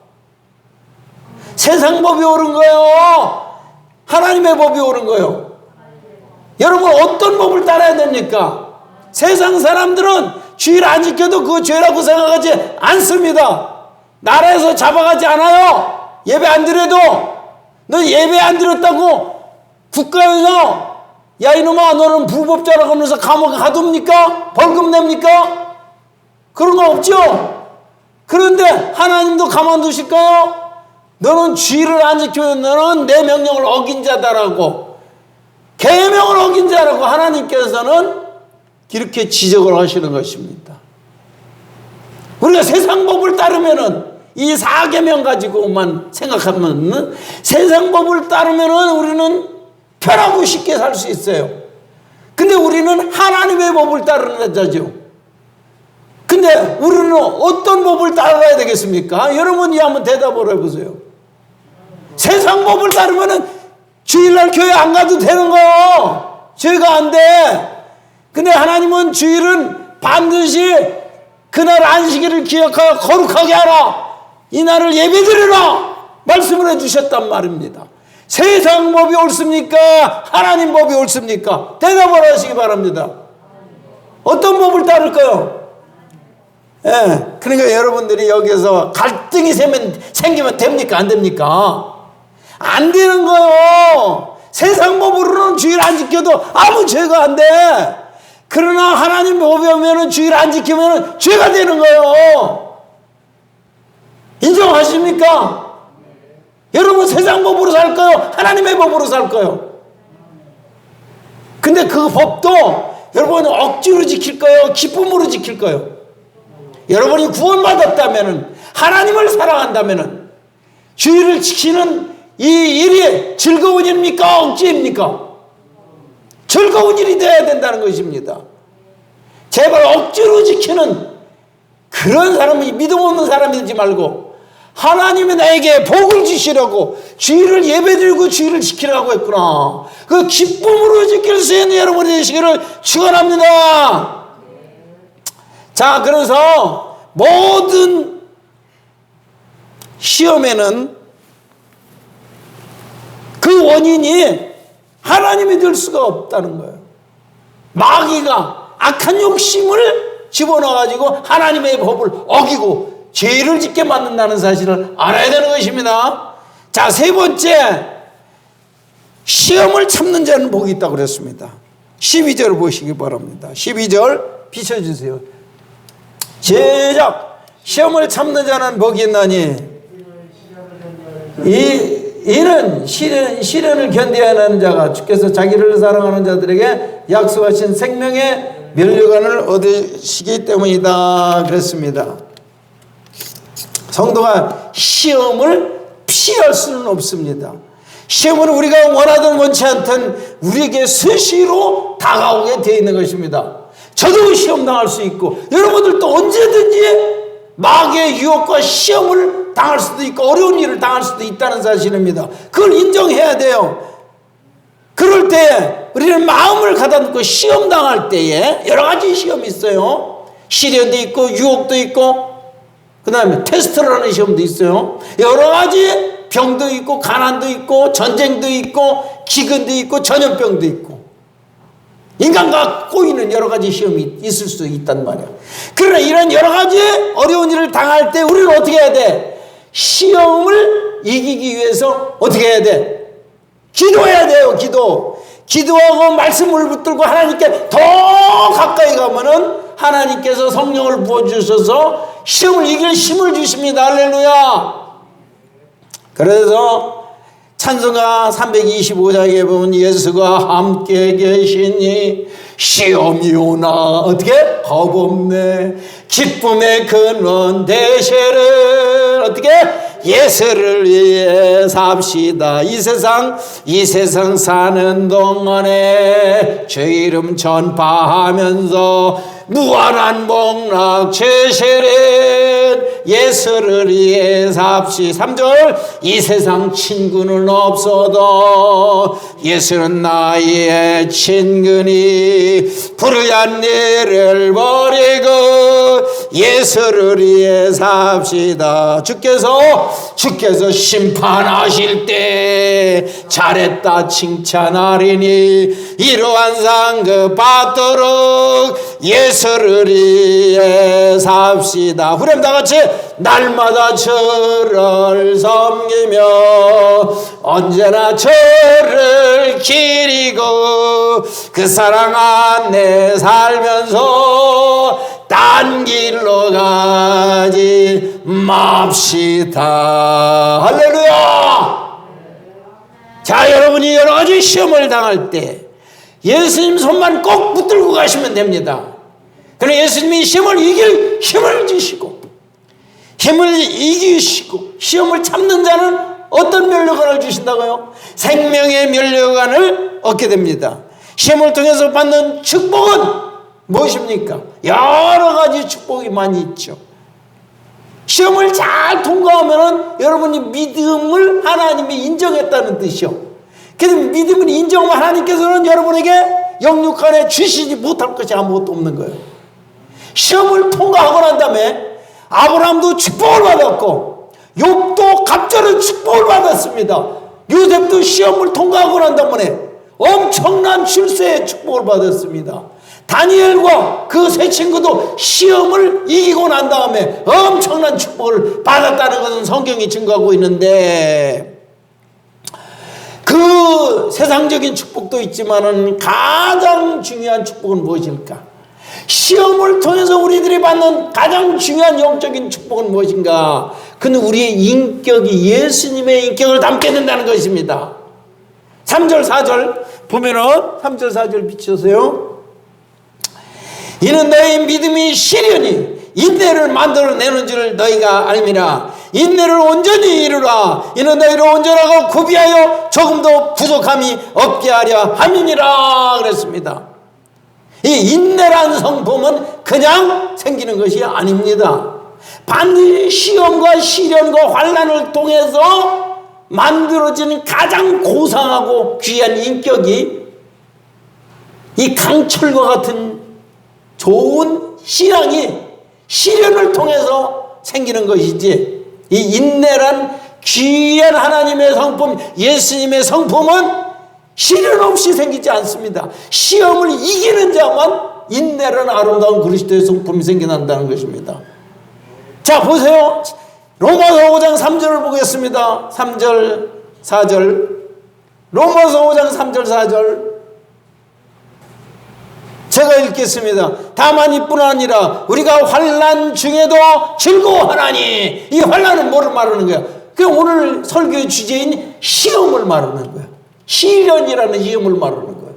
세상 법이 옳은 거예요? 하나님의 법이 옳은 거예요? 여러분, 어떤 법을 따라야 됩니까? 세상 사람들은 주일 안 지켜도 그거 죄라고 생각하지 않습니다. 나라에서 잡아가지 않아요. 예배 안 드려도. 너 예배 안 드렸다고 국가에서 야 이놈아 너는 불법자라고 하면서 감옥에 가둡니까? 벌금 냅니까? 그런 거 없죠? 그런데 하나님도 가만두실까요? 너는 죄를 안 지키면 너는 내 명령을 어긴 자다라고, 계명을 어긴 자라고 하나님께서는 이렇게 지적을 하시는 것입니다. 우리가 세상 법을 따르면은 이 4계명 가지고만 생각하면, 세상 법을 따르면은 우리는 편하고 쉽게 살 수 있어요. 근데 우리는 하나님의 법을 따르는 자죠. 근데 우리는 어떤 법을 따라야 되겠습니까? 여러분이 한번 대답을 해보세요. 세상 법을 따르면은 주일날 교회 안 가도 되는 거예요. 죄가 안 돼. 근데 하나님은 주일은 반드시 그날 안식일을 기억하여 거룩하게 하라. 이 날을 예배드리라. 말씀을 해주셨단 말입니다. 세상 법이 옳습니까? 하나님 법이 옳습니까? 대답을 하시기 바랍니다. 어떤 법을 따를까요? 예, 그러니까 여러분들이 여기서 갈등이 생기면 됩니까? 안 됩니까? 안 되는 거예요. 세상 법으로는 주일 안 지켜도 아무 죄가 안 돼. 그러나 하나님 법에 오면은 주일 안 지키면 죄가 되는 거예요. 인정하십니까? 여러분 세상 법으로 살까요? 하나님의 법으로 살까요? 근데 그 법도 여러분 억지로 지킬까요? 기쁨으로 지킬까요? 여러분이 구원받았다면은, 하나님을 사랑한다면은 주일을 지키는 이 일이 즐거운 일입니까? 억지입니까? 즐거운 일이 되어야 된다는 것입니다. 제발 억지로 지키는 그런 사람이, 믿음 없는 사람이 되지 말고 하나님이 나에게 복을 주시려고 주일을 예배드리고 주일을 지키라고 했구나. 그 기쁨으로 지킬 수 있는 여러분이 되시기를 축원합니다. 자, 그래서 모든 시험에는 그 원인이 하나님이 될 수가 없다는 거예요. 마귀가 악한 욕심을 집어넣어가지고 하나님의 법을 어기고 죄를 짓게 만든다는 사실을 알아야 되는 것입니다. 자, 세 번째, 시험을 참는 자는 복이 있다고 그랬습니다. 12절을 보시기 바랍니다. 12절 비춰주세요. 시작. 시험을 참는 자는 복이 있나니 이는 시련을 견디하는 자가 주께서 자기를 사랑하는 자들에게 약속하신 생명의 면류관을 얻으시기 때문이다 그랬습니다. 성도가 시험을 피할 수는 없습니다. 시험은 우리가 원하든 원치 않든 우리에게 수시로 다가오게 되어 있는 것입니다. 저도 시험 당할 수 있고 여러분들도 언제든지 마귀의 유혹과 시험을 당할 수도 있고 어려운 일을 당할 수도 있다는 사실입니다. 그걸 인정해야 돼요. 그럴 때 우리는 마음을 가다놓고 시험 당할 때에 여러 가지 시험이 있어요. 시련도 있고 유혹도 있고 그 다음에 테스트라는 시험도 있어요. 여러 가지 병도 있고 가난도 있고 전쟁도 있고 기근도 있고 전염병도 있고 인간과 꼬이는 여러 가지 시험이 있을 수 있단 말이야. 그러나 이런 여러 가지 어려운 일을 당할 때 우리는 어떻게 해야 돼? 시험을 이기기 위해서 어떻게 해야 돼? 기도해야 돼요. 기도하고 말씀을 붙들고 하나님께 더 가까이 가면은 하나님께서 성령을 부어주셔서 시험을 이길 힘을 주십니다. 할렐루야. 그래서 찬송가 325장에 보면 예수가 함께 계시니 시험이 오나 어떻게? 겁없네. 기쁨의 근원 되시를 어떻게? 예수를 위해 삽시다. 이 세상 사는 동안에 주 이름 전파하면서 무한한 복락 제시를 예수를 위해 삽시. 3절 이 세상 친구는 없어도 예수는 나의 친구니 불의한 일을 버리고 예수를 위해 삽시다. 주께서 심판하실 때 잘했다 칭찬하리니 이러한 상급 받도록 예수를 위해 삽시다. 후렴 다 같이 날마다 저를 섬기며 언제나 저를 기리고 그 사랑 안에 살면서 딴 길로 가지 맙시다. 할렐루야. 자, 여러분이 여러 가지 시험을 당할 때 예수님 손만 꼭 붙들고 가시면 됩니다. 그럼 예수님이 시험을 이길 힘을 주시고 힘을 이기시고 시험을 참는 자는 어떤 면류관을 주신다고요? 생명의 면류관을 얻게 됩니다. 시험을 통해서 받는 축복은 무엇입니까? 여러 가지 축복이 많이 있죠. 시험을 잘 통과하면 여러분이 믿음을 하나님이 인정했다는 뜻이요. 그래서 믿음을 인정하면 하나님께서는 여러분에게 영육간에 주시지 못할 것이 아무것도 없는 거예요. 시험을 통과하고 난 다음에 아브라함도 축복을 받았고 욥도 갑절의 축복을 받았습니다. 요셉도 시험을 통과하고 난 다음에 엄청난 출세의 축복을 받았습니다. 다니엘과 그 세 친구도 시험을 이기고 난 다음에 엄청난 축복을 받았다는 것은 성경이 증거하고 있는데, 그 세상적인 축복도 있지만은 가장 중요한 축복은 무엇일까? 시험을 통해서 우리들이 받는 가장 중요한 영적인 축복은 무엇인가? 그는 우리의 인격이 예수님의 인격을 담게 된다는 것입니다. 3절 4절 보면은 3절 4절 비춰서요. 이는 너희 믿음이 시련이 인내를 만들어내는 줄 너희가 알미라. 인내를 온전히 이루라. 이는 너희를 온전하고 구비하여 조금도 부족함이 없게 하려 함이니라 그랬습니다. 이 인내란 성품은 그냥 생기는 것이 아닙니다. 반드시 시험과 시련과 환난을 통해서 만들어지는 가장 고상하고 귀한 인격이 이 강철과 같은 좋은 신앙이 시련을 통해서 생기는 것이지, 이 인내란 귀한 하나님의 성품, 예수님의 성품은 시련 없이 생기지 않습니다. 시험을 이기는 자만 인내란 아름다운 그리스도의 성품이 생겨난다는 것입니다. 자, 보세요. 로마서 5장 3절을 보겠습니다. 3절 4절. 로마서 5장 3절 4절 제가 읽겠습니다. 다만 이뿐 아니라 우리가 환난 중에도 즐거워하나니. 이 환난은 뭐를 말하는 거야? 그 오늘 설교의 주제인 시험을 말하는 거야. 시련이라는 시험을 말하는 거야.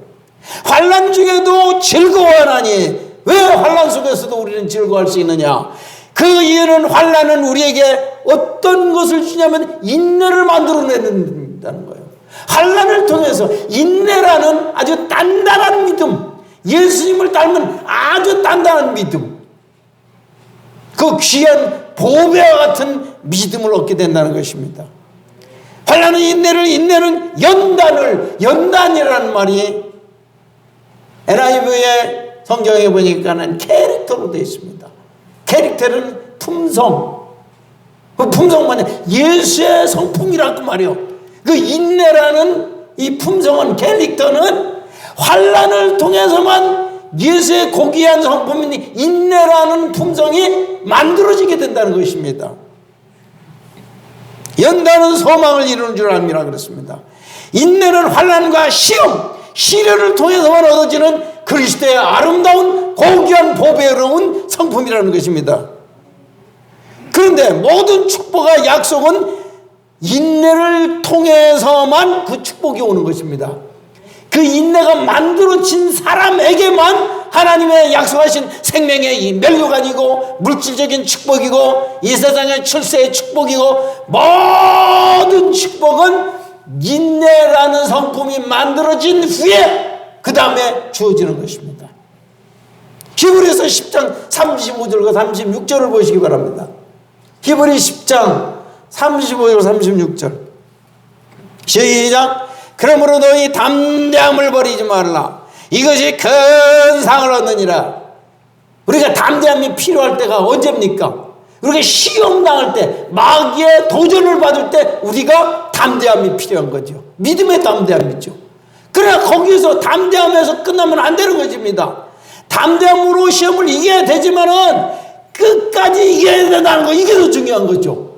환난 중에도 즐거워하나니. 왜 환난 속에서도 우리는 즐거워할 수 있느냐? 그 이유는 환난은 우리에게 어떤 것을 주냐면 인내를 만들어낸다는 거예요. 환난을 통해서 인내라는 아주 단단한 믿음, 예수님을 닮은 아주 단단한 믿음, 그 귀한 보배와 같은 믿음을 얻게 된다는 것입니다. 환난은 인내는 연단이라는 말이 NIV의 성경에 보니까는 캐릭터로 되어 있습니다. 캐릭터는 품성. 그 품성은 예수의 성품이라고 말이요. 그 인내라는 이 품성은, 캐릭터는 환난을 통해서만 예수의 고귀한 성품인 인내라는 품성이 만들어지게 된다는 것입니다. 연단은 소망을 이루는 줄 압니다 그랬습니다. 인내는 환난과 시련을 통해서만 얻어지는 그리스도의 아름다운 고귀한 보배로운 성품이라는 것입니다. 그런데 모든 축복과 약속은 인내를 통해서만 그 축복이 오는 것입니다. 그 인내가 만들어진 사람에게만 하나님의 약속하신 생명의 이 면류관이고 물질적인 축복이고 이 세상의 출세의 축복이고, 모든 축복은 인내라는 성품이 만들어진 후에 그 다음에 주어지는 것입니다. 히브리서 10장 35절과 36절을 보시기 바랍니다. 히브리 10장 35절 36절 시작. 그러므로 너희 담대함을 버리지 말라. 이것이 큰 상을 얻느니라. 우리가 담대함이 필요할 때가 언제입니까? 우리가 시험 당할 때, 마귀의 도전을 받을 때 우리가 담대함이 필요한 거죠. 믿음의 담대함이죠. 그러나 거기서 담대함에서 끝나면 안 되는 것입니다. 담대함으로 시험을 이겨야 되지만은 끝까지 이겨야 된다는 거, 이게 더 중요한 거죠.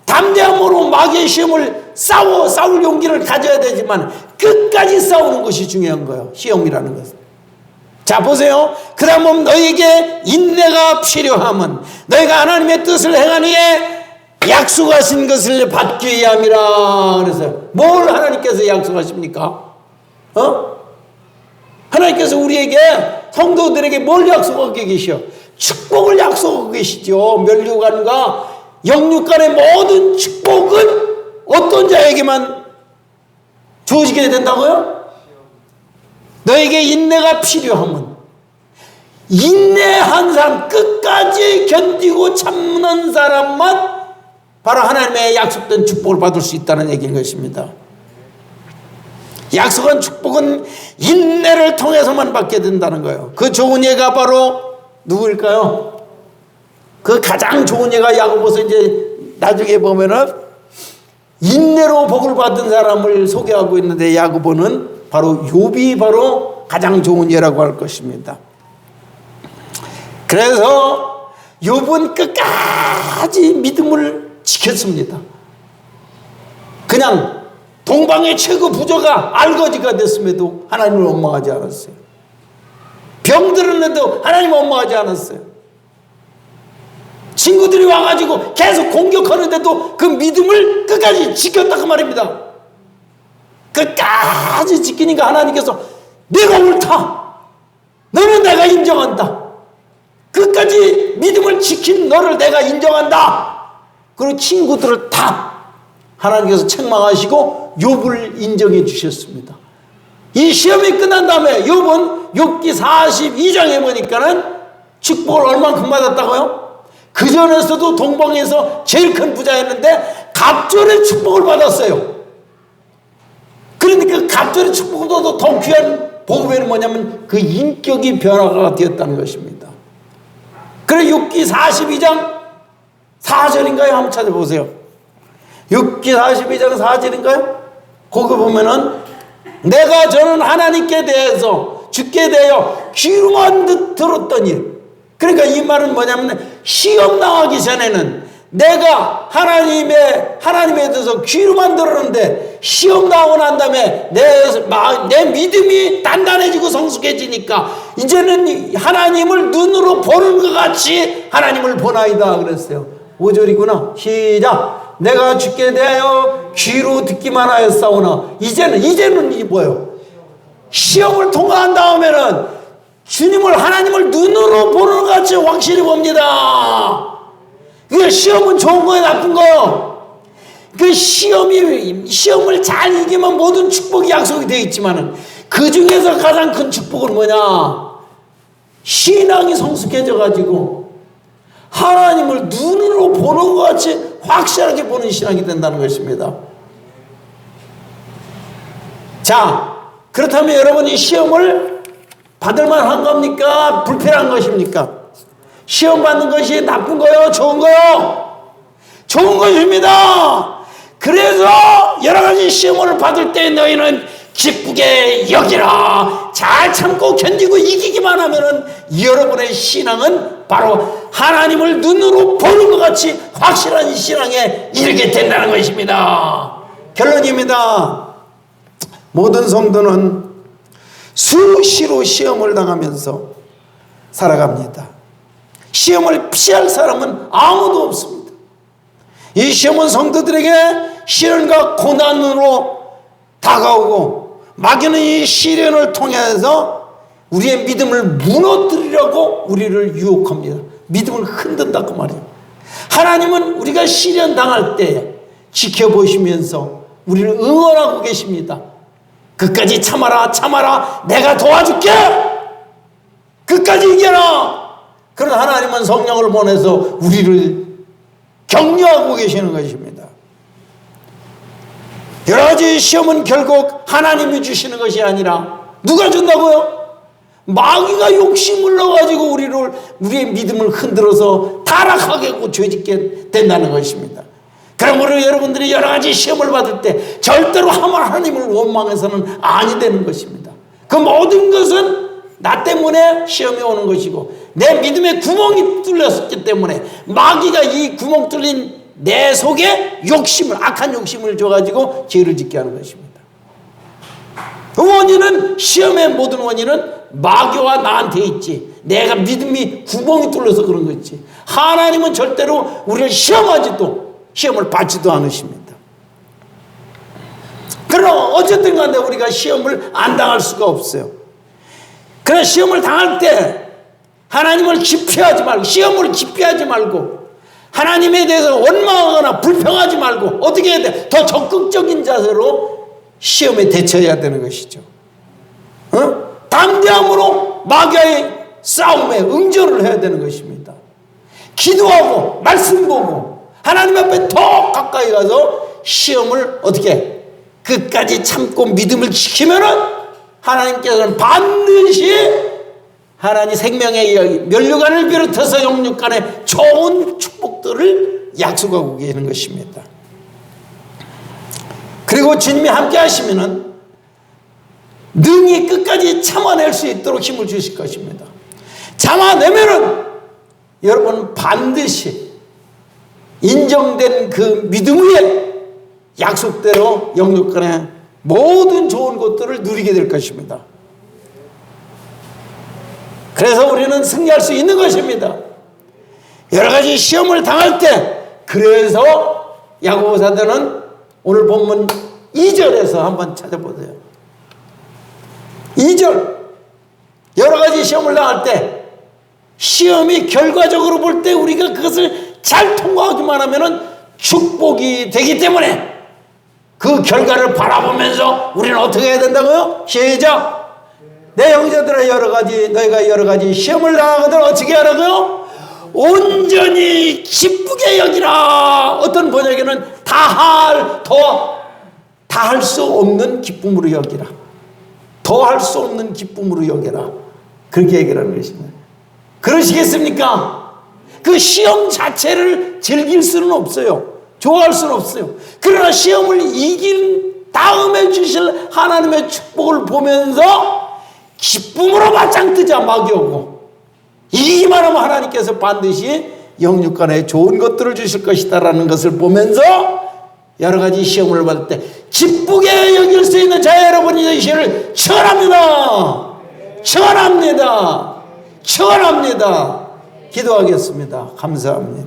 담대함으로 마귀의 시험을 싸울 용기를 가져야 되지만 끝까지 싸우는 것이 중요한 거예요. 시험이라는 것은. 자, 보세요. 그러면 너에게 인내가 필요함은 너희가 하나님의 뜻을 행하니 약속하신 것을 받기 위함이라. 그래서 뭘 하나님께서 약속하십니까? 하나님께서 우리에게, 성도들에게 뭘 약속하고 계시오? 축복을 약속하고 계시죠. 멸류관과 영육간의 모든 축복은 어떤 자에게만 주어지게 된다고요? 너에게 인내가 필요함은, 인내한 사람, 끝까지 견디고 참는 사람만 바로 하나님의 약속된 축복을 받을 수 있다는 얘기인 것입니다. 약속한 축복은 인내를 통해서만 받게 된다는 거예요. 그 좋은 예가 바로 누구일까요? 그 가장 좋은 예가 야고보서 이제 나중에 보면은 인내로 복을 받은 사람을 소개하고 있는데, 야고보는 바로 욥이 바로 가장 좋은 예라고 할 것입니다. 그래서 욥은 끝까지 믿음을 지켰습니다. 그냥 동방의 최고 부자가 알거지가 됐음에도 하나님을 원망하지 않았어요. 병들었는데도 하나님을 원망하지 않았어요. 친구들이 와가지고 계속 공격하는데도 그 믿음을 끝까지 지켰다, 그 말입니다. 끝까지 지키니까 하나님께서 내가 옳다, 너는 내가 인정한다, 끝까지 믿음을 지킨 너를 내가 인정한다. 그리고 친구들을 다 하나님께서 책망하시고 욥을 인정해 주셨습니다. 이 시험이 끝난 다음에 욥은 욥기 42장에 보니까는 축복을 얼만큼 받았다고요? 그 전에서도 동방에서 제일 큰 부자였는데 갑절의 축복을 받았어요. 그러니까 그 갑절의 축복보다도 더 귀한 복음에는 뭐냐면 그 인격이 변화가 되었다는 것입니다. 그래, 욥기 42장 4절인가요? 한번 찾아보세요. 욥기 42장 4절인가요? 거기 보면은 내가 저는 하나님께 대해서, 주께 대하여 귀로만 들었더니, 그러니까 이 말은 뭐냐면 시험 당하기 전에는 내가 하나님에 대해서 귀로만 들었는데 시험 당하고 난 다음에 내 믿음이 단단해지고 성숙해지니까 이제는 하나님을 눈으로 보는 것 같이 하나님을 보나이다 그랬어요. 5절이구나. 시작. 내가 주께 대하여 귀로 듣기만 하였사오나 이제는 이 뭐예요? 시험을 통과한 다음에는 주님을, 하나님을 눈으로 보는 것 같이 확실히 봅니다. 그 시험은 좋은 거예요, 나쁜 거예요? 그 시험을 잘 이기면 모든 축복이 약속이 되어 있지만은 그 중에서 가장 큰 축복은 뭐냐? 신앙이 성숙해져 가지고 하나님을 눈으로 보는 것 같이 확실하게 보는 신앙이 된다는 것입니다. 자, 그렇다면 여러분, 이 시험을 받을 만한 겁니까? 불필요한 것입니까? 시험 받는 것이 나쁜 거요? 좋은 거요? 좋은 것입니다. 그래서 여러 가지 시험을 받을 때 너희는 기쁘게 여기라. 잘 참고 견디고 이기기만 하면은 여러분의 신앙은 바로 하나님을 눈으로 보는 것 같이 확실한 신앙에 이르게 된다는 것입니다. 결론입니다. 모든 성도는 수시로 시험을 당하면서 살아갑니다. 시험을 피할 사람은 아무도 없습니다. 이 시험은 성도들에게 시련과 고난으로 다가오고 마귀는 이 시련을 통해서 우리의 믿음을 무너뜨리려고 우리를 유혹합니다. 믿음을 흔든다 그 말이에요. 하나님은 우리가 시련 당할 때 지켜보시면서 우리를 응원하고 계십니다. 끝까지 참아라, 참아라, 내가 도와줄게, 끝까지 이겨라. 그러나 하나님은 성령을 보내서 우리를 격려하고 계시는 것입니다. 여러 가지 시험은 결국 하나님이 주시는 것이 아니라 누가 준다고요? 마귀가 욕심을 넣어가지고 우리의 믿음을 흔들어서 타락하게 하고 죄짓게 된다는 것입니다. 그러므로 여러분들이 여러 가지 시험을 받을 때 절대로 하나님을 원망해서는 아니 되는 것입니다. 그 모든 것은 나 때문에 시험이 오는 것이고 내 믿음에 구멍이 뚫렸기 때문에 마귀가 이 구멍 뚫린 내 속에 악한 욕심을 줘가지고 죄를 짓게 하는 것입니다. 그 원인은, 시험의 모든 원인은 마귀와 나한테 있지, 내가 믿음이 구멍이 뚫려서 그런 거지, 하나님은 절대로 우리를 시험을 받지도 않으십니다. 그러나 어쨌든 간에 우리가 시험을 안 당할 수가 없어요. 그러나 시험을 당할 때 하나님을 기피하지 말고, 시험을 기피하지 말고, 하나님에 대해서 원망하거나 불평하지 말고 어떻게 해야 돼? 더 적극적인 자세로 시험에 대처해야 되는 것이죠. 담대함으로 마귀의 싸움에 응전을 해야 되는 것입니다. 기도하고 말씀 보고 하나님 앞에 더 가까이 가서 시험을 어떻게 끝까지 참고 믿음을 지키면은 하나님께서는 반드시 하나님 생명의 이야기, 면류관을 비롯해서 영육간의 좋은 축복들을 약속하고 계시는 것입니다. 그리고 주님이 함께 하시면은 능히 끝까지 참아낼 수 있도록 힘을 주실 것입니다. 참아내면은 여러분 반드시 인정된 그 믿음의 약속대로 영육간의 모든 좋은 것들을 누리게 될 것입니다. 그래서 우리는 승리할 수 있는 것입니다. 여러 가지 시험을 당할 때, 그래서 야고보사도는 오늘 본문 2절에서 한번 찾아보세요. 2절, 여러 가지 시험을 당할 때, 시험이 결과적으로 볼 때 우리가 그것을 잘 통과하기만 하면은 축복이 되기 때문에 그 결과를 바라보면서 우리는 어떻게 해야 된다고요? 시작! 내 형제들아 너희가 여러 가지 시험을 당하거든 어떻게 하라고요? 온전히 기쁘게 여기라. 어떤 번역에는 다할 수 없는 기쁨으로 여기라. 더할 수 없는 기쁨으로 여기라. 그렇게 얘기하는 것입니다. 그러시겠습니까? 그 시험 자체를 즐길 수는 없어요. 좋아할 수는 없어요. 그러나 시험을 이긴 다음에 주실 하나님의 축복을 보면서 기쁨으로 맞짱 뜨자. 마귀 오고 이기만 하면 하나님께서 반드시 영육간에 좋은 것들을 주실 것이다라는 것을 보면서 여러 가지 시험을 받을 때 기쁘게 여길 수 있는 자 여러분이 되시기를 축원합니다. 축원합니다. 축원합니다. 기도하겠습니다. 감사합니다.